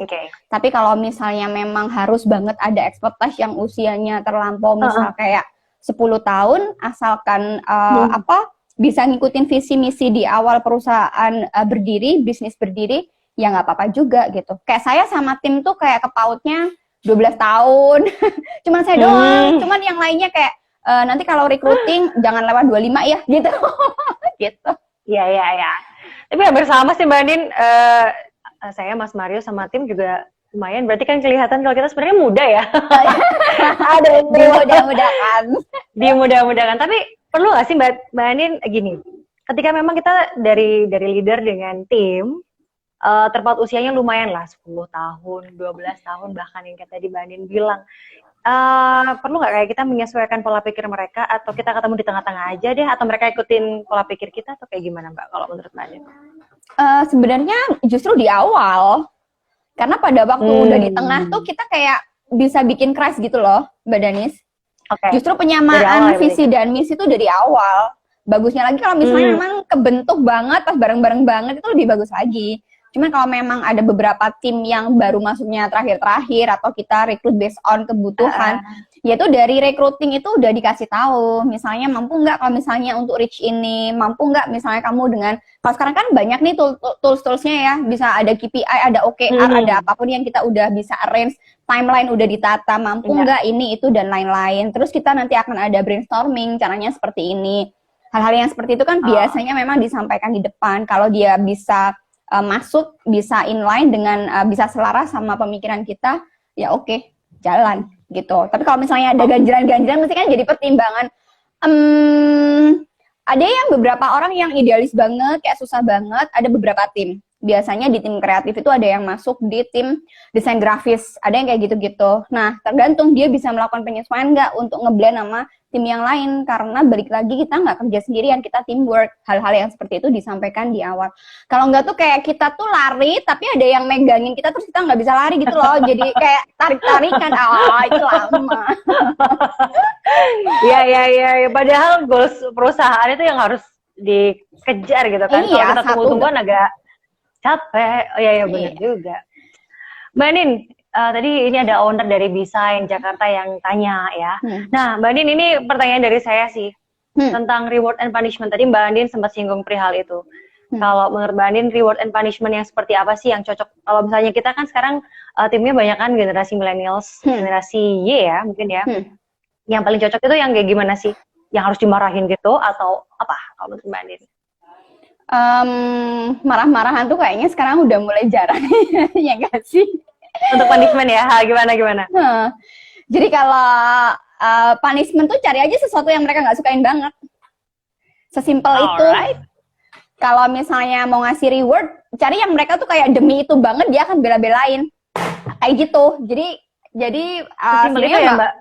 Tapi kalau misalnya memang harus banget ada expertise yang usianya terlampau, misal kayak 10 tahun, asalkan bisa ngikutin visi misi di awal perusahaan berdiri, bisnis berdiri, ya nggak apa-apa juga gitu. Kayak saya sama tim tuh kayak kepautnya 12 tahun, cuman saya doang, cuman yang lainnya kayak nanti kalau recruiting jangan lewat 25 ya gitu. Gitu. Iya. Tapi hampir sama sih Mbak Andin. Saya, Mas Mario sama tim juga lumayan. Berarti kan kelihatan kalau kita sebenarnya muda ya. Ada yang dimudah-mudahkan. Dimudah-mudahkan. Tapi perlu nggak sih Mbak Andin gini? Ketika memang kita dari leader dengan tim, terpaut usianya lumayan lah, 10 tahun, 12 tahun, bahkan yang kayak tadi Mbak Andin bilang. Perlu nggak kayak kita menyesuaikan pola pikir mereka, atau kita ketemu di tengah-tengah aja deh, atau mereka ikutin pola pikir kita, atau kayak gimana Mbak kalau menurut Mbak Andin? Sebenarnya justru di awal, karena pada waktu udah di tengah tuh kita kayak bisa bikin crash gitu loh, Mbak Danis. Oke. Justru Dari awal penyamaan ya, visi dan misi itu dari awal. Bagusnya lagi kalau misalnya memang kebentuk banget, pas bareng-bareng banget itu lebih bagus lagi. Cuman kalau memang ada beberapa tim yang baru masuknya terakhir-terakhir, atau kita rekrut based on kebutuhan, yaitu dari recruiting itu udah dikasih tahu, misalnya mampu nggak kalau misalnya untuk reach ini, mampu nggak misalnya kamu dengan, kalau sekarang kan banyak nih tools-toolsnya ya, bisa ada KPI, ada OKR, ada apapun yang kita udah bisa arrange, timeline udah ditata, mampu nggak ini, itu, dan lain-lain. Terus kita nanti akan ada brainstorming, caranya seperti ini. Hal-hal yang seperti itu kan biasanya memang disampaikan di depan, kalau dia bisa masuk, bisa inline dengan bisa selaras sama pemikiran kita, ya oke, jalan gitu. Tapi kalau misalnya ada ganjilan-ganjilan, mesti kan jadi pertimbangan. Ada yang beberapa orang yang idealis banget, kayak susah banget. Ada beberapa tim. Biasanya di tim kreatif itu ada yang masuk di tim desain grafis, ada yang kayak gitu-gitu. Nah, tergantung dia bisa melakukan penyesuaian nggak untuk ngeblend sama tim yang lain, karena balik lagi kita nggak kerja sendirian, kita teamwork. Hal-hal yang seperti itu disampaikan di awal. Kalau nggak tuh kayak kita tuh lari, tapi ada yang megangin kita, terus kita nggak bisa lari gitu loh. Jadi kayak tarik-tarikan, itu lama. Iya. Padahal goals perusahaan itu yang harus dikejar gitu kan. Iya, kalau kita tunggu-tungguan agak capek. Iya benar juga. Mbak Nin, tadi ini ada owner dari Design Jakarta yang tanya ya. Nah, Mbak Andin, ini pertanyaan dari saya sih tentang reward and punishment. Tadi Mbak Andin sempat singgung perihal itu. Kalau menurut Mbak Andin, reward and punishment yang seperti apa sih yang cocok? Kalau misalnya kita kan sekarang timnya banyak kan generasi millennials, generasi Y ya mungkin ya. Yang paling cocok itu yang kayak gimana sih? Yang harus dimarahin gitu atau apa kalau menurut Mbak Andin? Marah-marahan tuh kayaknya sekarang udah mulai jarang, ya nggak sih? Untuk punishment ya, gimana? Jadi kalau punishment tuh cari aja sesuatu yang mereka nggak sukain banget. Sesimpel itu. Kalau misalnya mau ngasih reward, cari yang mereka tuh kayak demi itu banget, dia akan bela-belain. Kayak gitu. Jadi sesimpel itu ya Mbak?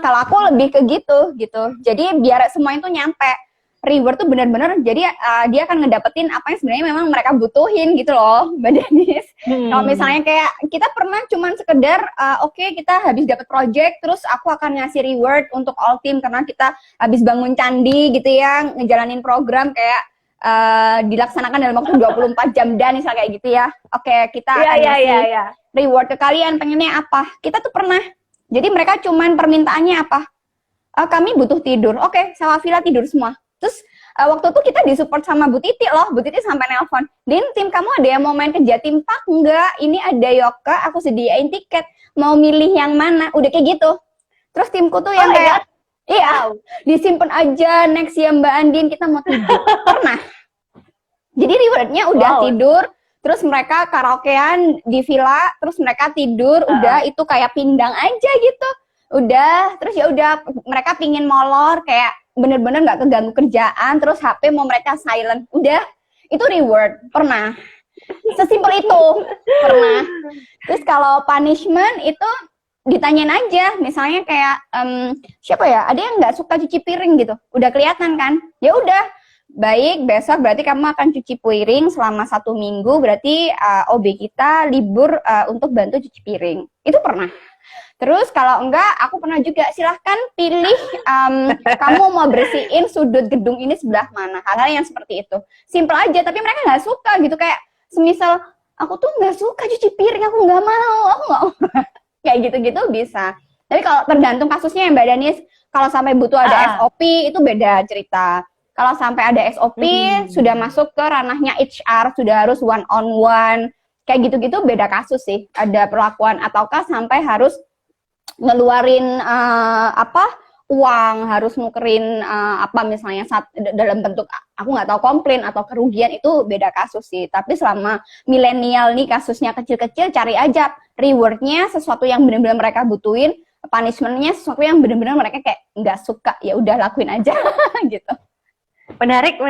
Kalau aku lebih ke gitu. Jadi biar semua itu nyampe. Reward tuh benar-benar jadi dia akan ngedapetin apa yang sebenarnya memang mereka butuhin gitu loh, Mbak Danis. Kalau misalnya kayak kita pernah cuman sekedar oke, kita habis dapat project, terus aku akan ngasih reward untuk all team karena kita habis bangun candi gitu ya, ngejalanin program kayak dilaksanakan dalam waktu 24 jam dan misalnya kayak gitu ya. Oke, kita akan ngasih reward ke kalian, pengennya apa? Kita tuh pernah. Jadi mereka cuman permintaannya apa? Kami butuh tidur. Oke, Sawafila tidur semua. Terus waktu itu kita disupport sama Bu Titi loh. Bu Titi sampai nelpon, Din, tim kamu ada yang mau main ke Jatim Park? Enggak, ini ada Yoka, aku sediain tiket. Mau milih yang mana? Udah kayak gitu. Terus timku tuh yang kayak, iya, disimpan aja, next ya Mbak Andin, kita mau tidur. Pernah. Jadi rewardnya udah tidur, terus mereka karaokean di villa, terus mereka tidur, udah itu kayak pindang aja gitu. Udah, terus ya udah mereka pingin molor kayak bener-bener nggak keganggu kerjaan, terus HP mau mereka silent, udah itu reward. Pernah, sesimpel itu pernah. Terus kalau punishment itu ditanyain aja, misalnya kayak siapa ya, ada yang nggak suka cuci piring gitu, udah kelihatan kan, ya udah baik, besok berarti kamu akan cuci piring selama 1 minggu, berarti OB kita libur untuk bantu cuci piring. Itu pernah. Terus kalau enggak, aku pernah juga, silahkan pilih kamu mau bersihin sudut gedung ini sebelah mana. Hal-hal yang seperti itu. Simpel aja, tapi mereka nggak suka gitu. Kayak semisal, aku tuh nggak suka cuci piring, aku nggak mau. Kayak gitu-gitu bisa. Tapi kalau tergantung kasusnya ya Mbak Danis, kalau sampai butuh ada SOP, itu beda cerita. Kalau sampai ada SOP, sudah masuk ke ranahnya HR, sudah harus one-on-one. Kayak gitu-gitu beda kasus sih. Ada perlakuan, ataukah sampai harus ngeluarin uang, harus nukerin misalnya dalam bentuk aku nggak tahu komplain atau kerugian, itu beda kasus sih. Tapi selama milenial nih kasusnya kecil-kecil, cari aja rewardnya sesuatu yang benar-benar mereka butuhin, punishmentnya sesuatu yang benar-benar mereka kayak nggak suka, ya udah lakuin aja gitu. Menarik.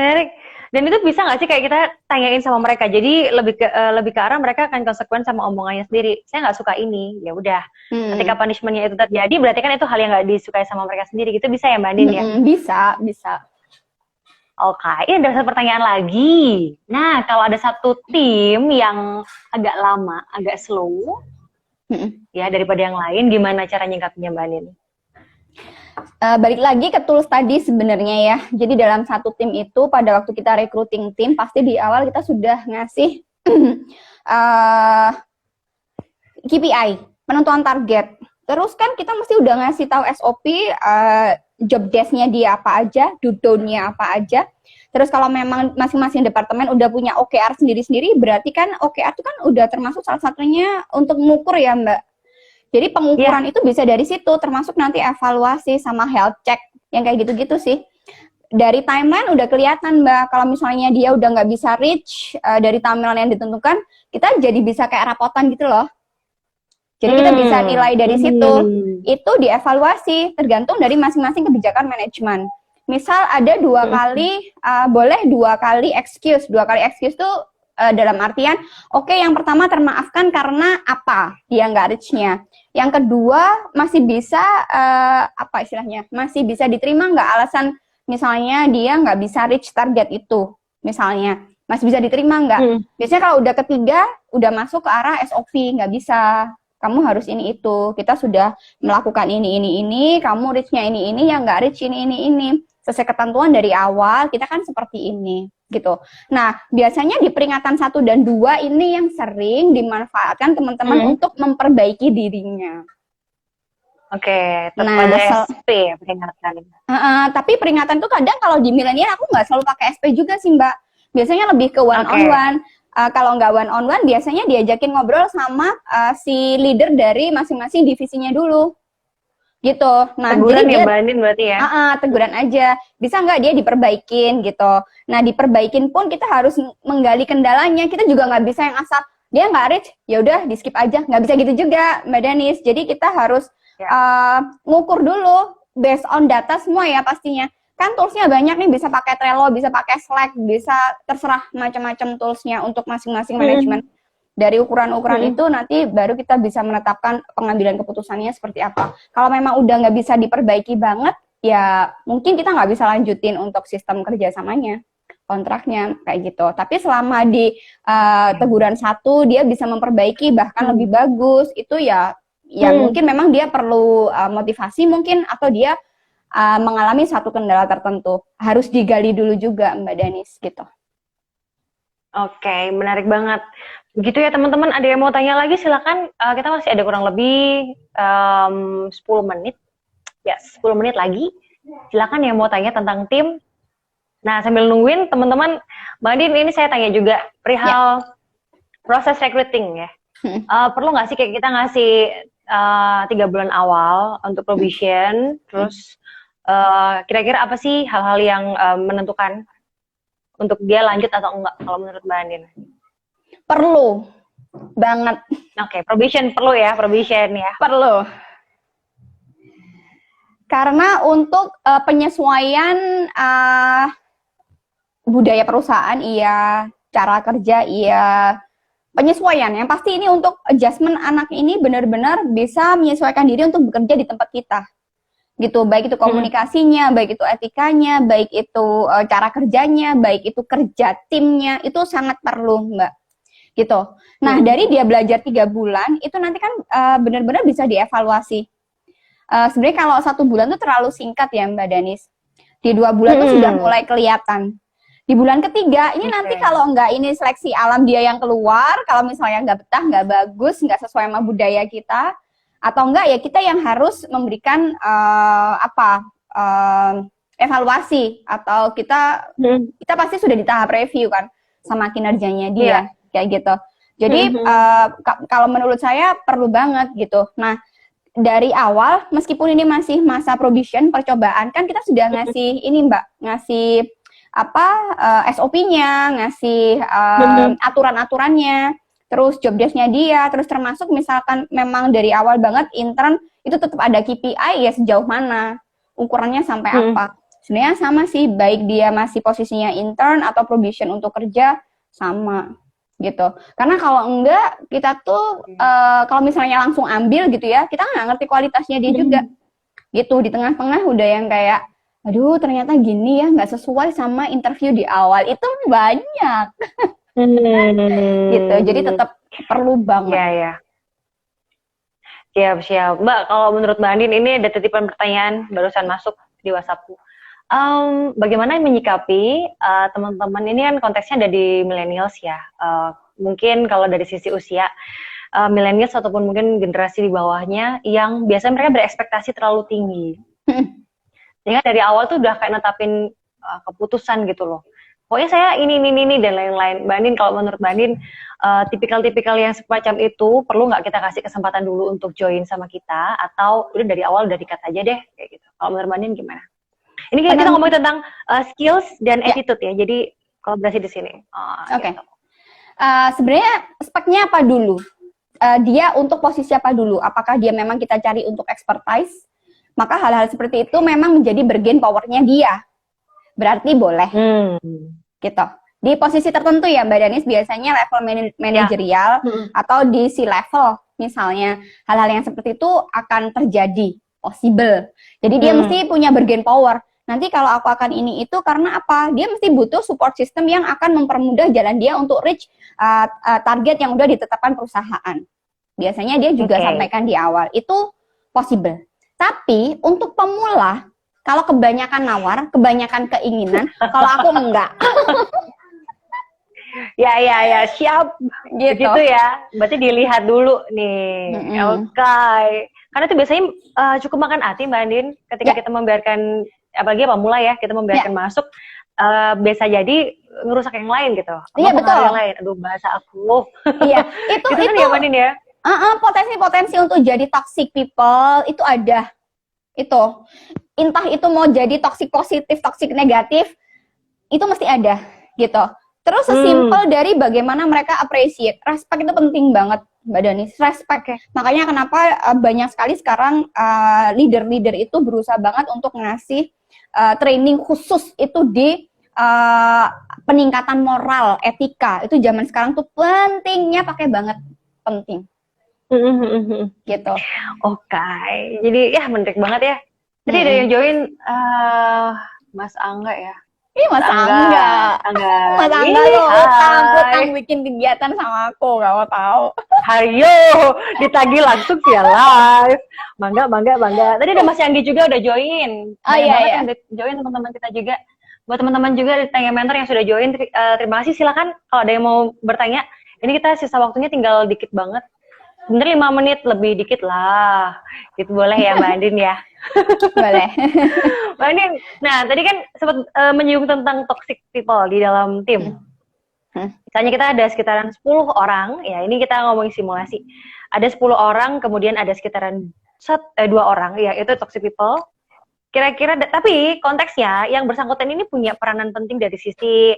Dan itu bisa nggak sih kayak kita tanyain sama mereka? Jadi lebih ke arah mereka akan konsekuen sama omongannya sendiri. Saya nggak suka ini, ya udah. Ketika punishmentnya itu terjadi, berarti kan itu hal yang nggak disukai sama mereka sendiri. Gitu bisa ya Mbak Andin ya? Bisa. Oke, ini ada satu pertanyaan lagi. Nah, kalau ada satu tim yang agak lama, agak slow, ya daripada yang lain, gimana cara nyingkapnya Mbak Andin? Balik lagi ke tools tadi sebenarnya ya. Jadi dalam satu tim itu pada waktu kita recruiting tim pasti di awal kita sudah ngasih KPI, penentuan target. Terus kan kita mesti udah ngasih tahu SOP, job desk-nya dia apa aja, do-nya apa aja. Terus kalau memang masing-masing departemen udah punya OKR sendiri-sendiri, berarti kan OKR itu kan udah termasuk salah satunya untuk mengukur ya Mbak. Jadi pengukuran itu bisa dari situ, termasuk nanti evaluasi sama health check, yang kayak gitu-gitu sih. Dari timeline udah kelihatan Mbak, kalau misalnya dia udah nggak bisa reach dari timeline yang ditentukan, kita jadi bisa kayak rapotan gitu loh. Jadi kita bisa nilai dari situ, itu dievaluasi, tergantung dari masing-masing kebijakan manajemen. Misal ada 2 kali, boleh 2 kali excuse. 2 kali excuse tuh dalam artian, oke, yang pertama termaafkan karena apa? Dia nggak reach-nya. Yang kedua masih bisa, apa istilahnya? Masih bisa diterima nggak alasan misalnya dia nggak bisa reach target itu, misalnya. Masih bisa diterima nggak? Biasanya kalau udah ketiga, udah masuk ke arah SOP, nggak bisa. Kamu harus ini itu. Kita sudah melakukan ini. Kamu reach-nya ini, yang nggak reach ini. Sesuai ketentuan dari awal, kita kan seperti ini. Gitu. Nah, biasanya di peringatan 1 dan 2 ini yang sering dimanfaatkan teman-teman untuk memperbaiki dirinya. Oke, tetap ada SP ya peringatan. Tapi peringatan tuh kadang kalau di milenial aku nggak selalu pakai SP juga sih Mbak. Biasanya lebih ke one on one. Kalau nggak one on one, biasanya diajakin ngobrol sama si leader dari masing-masing divisinya dulu. Gitu. Nah, teguran jadi ya Mbak Andin berarti ya? Teguran aja. Bisa nggak dia diperbaikin gitu. Nah, diperbaikin pun kita harus menggali kendalanya. Kita juga nggak bisa yang asal dia nggak reach, ya udah di skip aja. Nggak bisa gitu juga, Mbak Danis. Jadi kita harus ngukur dulu based on data semua ya pastinya. Kan toolsnya banyak nih, bisa pakai Trello, bisa pakai Slack, bisa terserah macam-macam toolsnya untuk masing-masing manajemen. Dari ukuran-ukuran itu nanti baru kita bisa menetapkan pengambilan keputusannya seperti apa. Kalau memang udah nggak bisa diperbaiki banget, ya mungkin kita nggak bisa lanjutin untuk sistem kerjasamanya, kontraknya kayak gitu. Tapi selama di teguran 1 dia bisa memperbaiki bahkan lebih bagus, itu ya mungkin memang dia perlu motivasi mungkin, atau dia mengalami satu kendala tertentu. Harus digali dulu juga Mbak Danis gitu. Oke, menarik banget. Begitu ya teman-teman, ada yang mau tanya lagi silakan. Kita masih ada kurang lebih 10 menit. Ya, 10 menit lagi. Silakan yang mau tanya tentang tim. Nah, sambil nungguin teman-teman, Mbak Andin, ini saya tanya juga perihal proses recruiting ya. Perlu nggak sih kayak kita ngasih 3 bulan awal untuk probation, terus kira-kira apa sih hal-hal yang menentukan untuk dia lanjut atau enggak kalau menurut Mbak Andin? Perlu banget. Oke, probation perlu ya, probation ya. Perlu. Karena untuk penyesuaian budaya perusahaan iya, cara kerja iya, penyesuaian yang pasti ini untuk adjustment anak ini benar-benar bisa menyesuaikan diri untuk bekerja di tempat kita. Gitu, baik itu komunikasinya, baik itu etikanya, baik itu cara kerjanya, baik itu kerja timnya, itu sangat perlu Mbak. Gitu. Nah, dari dia belajar 3 bulan, itu nanti kan benar-benar bisa dievaluasi. Sebenarnya kalau 1 bulan itu terlalu singkat ya Mbak Danis. Di 2 bulan itu sudah mulai kelihatan. Di bulan ketiga, ini nanti kalau enggak ini seleksi alam dia yang keluar, kalau misalnya nggak betah, nggak bagus, nggak sesuai sama budaya kita, atau enggak ya kita yang harus memberikan evaluasi, atau kita pasti sudah di tahap review kan sama kinerjanya dia. Kayak gitu. Jadi kalau menurut saya perlu banget gitu. Nah, dari awal meskipun ini masih masa probation, percobaan, kan kita sudah ngasih ini Mbak, ngasih SOP-nya, ngasih aturan-aturannya, terus job desk-nya dia, terus termasuk misalkan memang dari awal banget intern itu tetap ada KPI ya sejauh mana, ukurannya sampai apa. Sebenarnya sama sih, baik dia masih posisinya intern atau probation untuk kerja, sama gitu. Karena kalau enggak, kita tuh kalau misalnya langsung ambil gitu ya, kita nggak ngerti kualitasnya dia juga. Gitu, di tengah-tengah udah yang kayak, aduh ternyata gini ya, nggak sesuai sama interview di awal. Itu banyak. Gitu, jadi tetap perlu banget. Iya, ya. Siap. Mbak, kalau menurut Mbak Andin, ini ada titipan pertanyaan barusan masuk di WhatsAppku. Bagaimana menyikapi teman-teman ini kan konteksnya ada di millennials ya. Mungkin kalau dari sisi usia, millennials ataupun mungkin generasi di bawahnya yang biasanya mereka berekspektasi terlalu tinggi. Sehingga dari awal tuh udah kayak netapin keputusan gitu loh. Pokoknya saya ini dan lain-lain. Mbak Andin, kalau menurut Mbak Andin, tipikal-tipikal yang semacam itu perlu nggak kita kasih kesempatan dulu untuk join sama kita, atau udah dari awal udah dikat aja deh kayak gitu. Kalau menurut Mbak Andin gimana? Ini kita ngomongin tentang skills dan attitude ya. Jadi kolaborasi di sini. Oke. Gitu. Sebenarnya speknya apa dulu? Dia untuk posisi apa dulu? Apakah dia memang kita cari untuk expertise? Maka hal-hal seperti itu memang menjadi bergain powernya dia. Berarti boleh. Gitu. Di posisi tertentu ya Mbak Danis, biasanya level manajerial atau di C-level misalnya, hal-hal yang seperti itu akan terjadi, possible. Jadi dia mesti punya bergain power. Nanti kalau aku akan ini itu karena apa? Dia mesti butuh support system yang akan mempermudah jalan dia untuk reach target yang udah ditetapkan perusahaan. Biasanya dia juga sampaikan di awal. Itu possible. Tapi untuk pemula, kalau kebanyakan nawar, kebanyakan keinginan, kalau aku enggak. Ya, siap. Gitu ya. Berarti dilihat dulu nih. Oke. Karena itu biasanya cukup makan hati Mbak Andin ketika kita membiarkan, apalagi pemula ya, kita membiarkan masuk, biasa jadi ngerusak yang lain gitu. Iya, betul. Yang lain. Aduh, bahasa aku. Iya, itu kan ya Mbak Andin ya. Potensi-potensi untuk jadi toxic people itu ada. Itu. Entah itu mau jadi toxic positif, toxic negatif, itu mesti ada gitu. Terus sesimpel dari bagaimana mereka appreciate. Respect itu penting banget, Mbak Danis. Respect. Makanya kenapa banyak sekali sekarang leader-leader itu berusaha banget untuk ngasih training khusus itu di peningkatan moral, etika. Itu zaman sekarang tuh pentingnya, pakai banget. Penting. Gitu. Oke. Jadi ya menarik banget ya. Tadi ada yang join Mas Angga ya. Mas Angga. Mas Angga lo utang bikin kegiatan sama aku, gak mau tahu. Hayo, ditagih langsung via live. Bangga. Tadi ada Mas Yanggi juga udah join. Iya. Udah join teman-teman kita juga. Buat teman-teman juga di Tanya Mentor yang sudah join, terima kasih. Silakan kalau ada yang mau bertanya. Ini kita sisa waktunya tinggal dikit banget. Bener 5 menit, lebih dikit lah. Itu boleh ya Mbak Andin ya? Boleh. Mbak Andin, nah tadi kan sempat menyinggung tentang toxic people di dalam tim. Misalnya kita ada sekitaran 10 orang, ya ini kita ngomongin simulasi. Ada 10 orang, kemudian ada sekitaran 2 orang, ya itu toxic people. Kira-kira, tapi konteksnya yang bersangkutan ini punya peranan penting dari sisi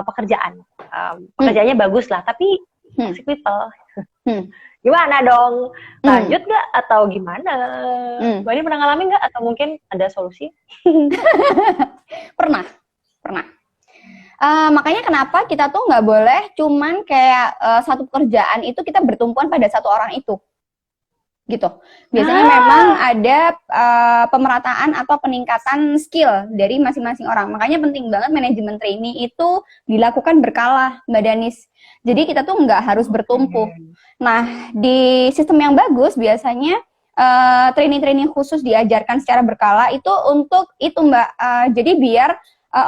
pekerjaan. Pekerjaannya bagus lah, tapi toxic people. Gimana dong? Lanjut nggak atau gimana? Mbak ini pernah ngalamin nggak atau mungkin ada solusi? Pernah. Makanya kenapa kita tuh nggak boleh cuman kayak satu pekerjaan itu kita bertumpuan pada satu orang itu. Gitu. Biasanya memang ada pemerataan atau peningkatan skill dari masing-masing orang. Makanya penting banget manajemen training itu dilakukan berkala, Mbak Danis. Jadi kita tuh nggak harus bertumpu. Nah, di sistem yang bagus biasanya training-training khusus diajarkan secara berkala itu untuk itu Mbak. Jadi biar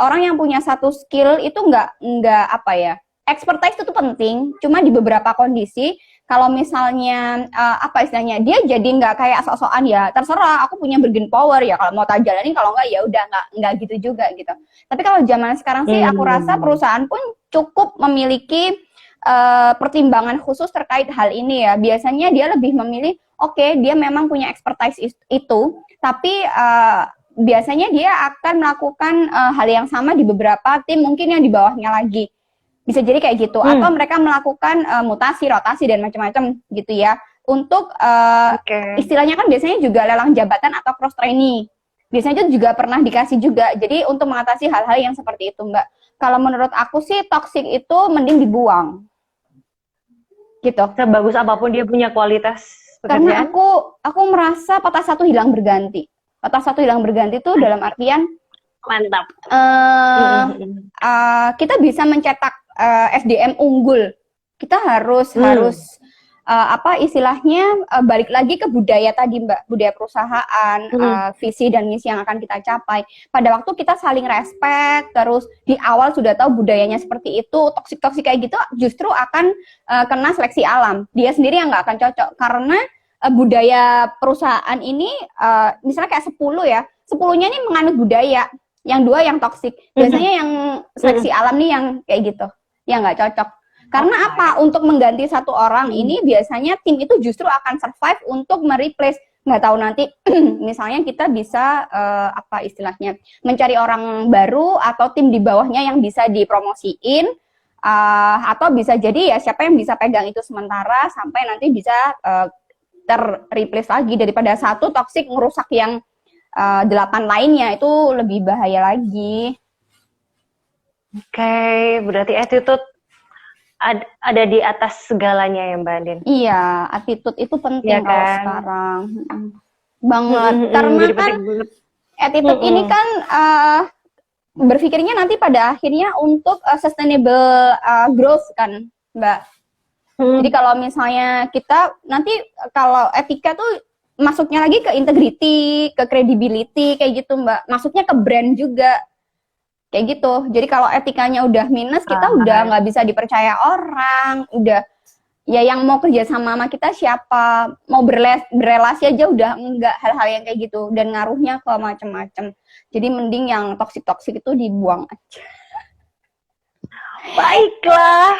orang yang punya satu skill itu nggak apa ya. Expertise itu penting, cuma di beberapa kondisi. Kalau misalnya apa istilahnya dia jadi nggak kayak sok-sokan ya terserah aku punya bergain power ya kalau mau tak jalanin kalau nggak ya udah nggak gitu juga gitu. Tapi kalau zaman sekarang sih aku rasa perusahaan pun cukup memiliki pertimbangan khusus terkait hal ini ya. Biasanya dia lebih memilih dia memang punya expertise itu tapi biasanya dia akan melakukan hal yang sama di beberapa tim mungkin yang di bawahnya lagi. Bisa jadi kayak gitu, atau mereka melakukan mutasi, rotasi, dan macam-macam gitu ya. Untuk istilahnya kan biasanya juga lelang jabatan atau cross training. Biasanya itu juga pernah dikasih juga. Jadi untuk mengatasi hal-hal yang seperti itu, Mbak. Kalau menurut aku sih toxic itu mending dibuang. Gitu. Sebagus apapun dia punya kualitas Karena pekerjaan. aku merasa patah satu hilang berganti. Patah satu hilang berganti itu dalam artian Mantap. kita bisa mencetak SDM unggul. Kita harus apa istilahnya balik lagi ke budaya tadi, Mbak, budaya perusahaan, visi dan misi yang akan kita capai. Pada waktu kita saling respect, terus di awal sudah tahu budayanya seperti itu, toksik kayak gitu justru akan kena seleksi alam. Dia sendiri yang nggak akan cocok karena budaya perusahaan ini misalnya kayak 10 ya, 10-nya ini menganut budaya, yang 2 yang toksik. Biasanya yang seleksi alam nih yang kayak gitu, yang nggak cocok. Karena apa? Untuk mengganti satu orang ini biasanya tim itu justru akan survive untuk mereplace. Nggak tahu nanti misalnya kita bisa apa istilahnya mencari orang baru atau tim di bawahnya yang bisa dipromosiin atau bisa jadi ya siapa yang bisa pegang itu sementara sampai nanti bisa terreplace lagi daripada satu toksik ngerusak yang 8 lainnya itu lebih bahaya lagi. Oke, berarti attitude ada di atas segalanya ya Mbak Andin. Iya, attitude itu penting ya kalau kan? sekarang banget. Karena kan attitude ini kan berpikirnya nanti pada akhirnya untuk sustainable growth kan, Mbak. Jadi kalau misalnya kita nanti kalau etika tuh masuknya lagi ke integrity, ke credibility kayak gitu, Mbak. Masuknya ke brand juga. Kayak gitu. Jadi kalau etikanya udah minus, kita udah nggak bisa dipercaya orang. Udah, ya yang mau kerja sama kita siapa? Mau berrelasi aja udah enggak, hal-hal yang kayak gitu. Dan ngaruhnya ke macam-macam. Jadi mending yang toksik-toksik itu dibuang aja. Baiklah.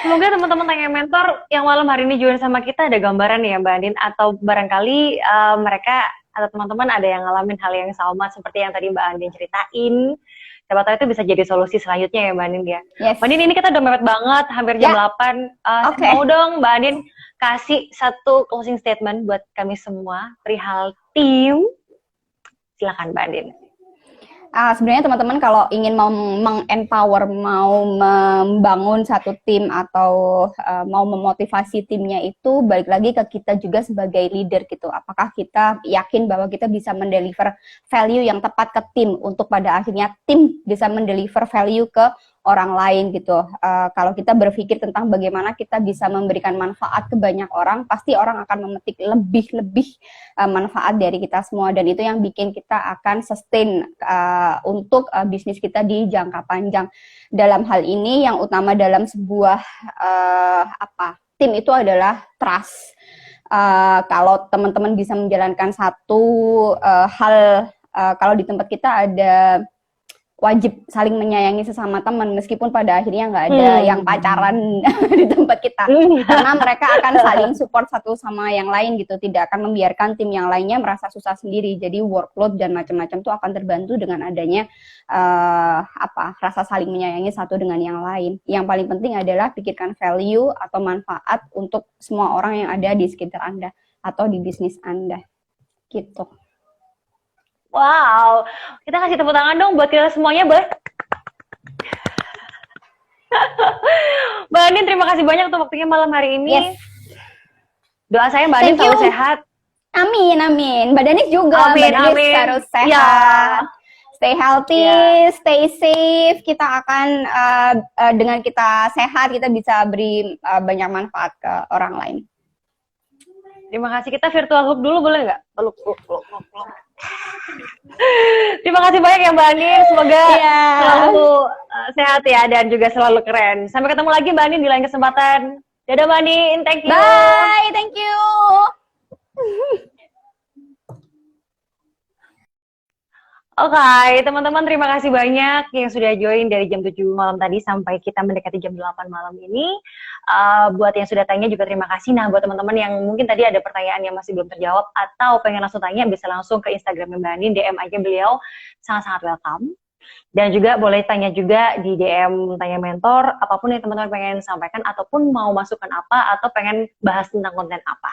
Semoga teman-teman Tanya Mentor yang malam hari ini join sama kita ada gambaran ya Mbak Andin. Atau barangkali mereka atau teman-teman ada yang ngalamin hal yang sama seperti yang tadi Mbak Andin ceritain. Siapa tahu itu bisa jadi solusi selanjutnya ya Mbak Andin ya. Yes. Mbak Andin ini kita udah mepet banget, hampir jam 8. Mau dong Mbak Andin kasih satu closing statement buat kami semua perihal tim. Silakan Mbak Andin. Sebenarnya teman-teman kalau ingin meng-empower, mau membangun satu tim atau mau memotivasi timnya itu balik lagi ke kita juga sebagai leader gitu. Apakah kita yakin bahwa kita bisa mendeliver value yang tepat ke tim untuk pada akhirnya tim bisa mendeliver value ke orang lain gitu. Kalau kita berpikir tentang bagaimana kita bisa memberikan manfaat ke banyak orang, pasti orang akan memetik lebih manfaat dari kita semua, dan itu yang bikin kita akan sustain untuk bisnis kita di jangka panjang. Dalam hal ini yang utama dalam sebuah tim itu adalah trust. Kalau teman-teman bisa menjalankan satu hal, kalau di tempat kita ada wajib saling menyayangi sesama teman, meskipun pada akhirnya nggak ada yang pacaran di tempat kita, karena mereka akan saling support satu sama yang lain gitu, tidak akan membiarkan tim yang lainnya merasa susah sendiri. Jadi workload dan macam-macam tuh akan terbantu dengan adanya rasa saling menyayangi satu dengan yang lain. Yang paling penting adalah pikirkan value atau manfaat untuk semua orang yang ada di sekitar Anda atau di bisnis Anda gitu. Wow, kita kasih tepuk tangan dong buat kita semuanya, boleh? Mbak Andin, terima kasih banyak untuk waktunya malam hari ini. Yes. Doa saya Mbak Andin selalu sehat. Amin, amin. Mbak Danis juga, Mbak Danis harus sehat. Ya. Stay healthy, stay safe. Kita akan, dengan kita sehat, kita bisa beri banyak manfaat ke orang lain. Terima kasih. Kita virtual hug dulu, boleh nggak? Peluk. Terima kasih banyak ya Mbak Andin, semoga selalu sehat ya dan juga selalu keren. Sampai ketemu lagi Mbak Andin di lain kesempatan. Dadah Mbak Andin, thank you. Bye, thank you. Oke, teman-teman terima kasih banyak yang sudah join dari jam 7 malam tadi sampai kita mendekati jam 8 malam ini. Buat yang sudah tanya juga terima kasih. Nah, buat teman-teman yang mungkin tadi ada pertanyaan yang masih belum terjawab atau pengen langsung tanya, bisa langsung ke Instagram Mbak Andin, DM aja beliau, sangat-sangat welcome. Dan juga boleh tanya juga di DM Tanya Mentor, apapun yang teman-teman pengen sampaikan, ataupun mau masukkan apa, atau pengen bahas tentang konten apa.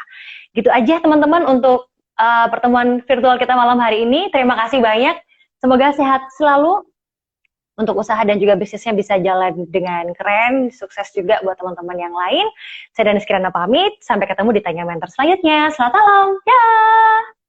Gitu aja teman-teman untuk pertemuan virtual kita malam hari ini. Terima kasih banyak. Semoga sehat selalu untuk usaha dan juga bisnisnya bisa jalan dengan keren, sukses juga buat teman-teman yang lain. Saya Danis Kirana pamit, sampai ketemu di Tanya Mentor selanjutnya. Selamat malam, dah.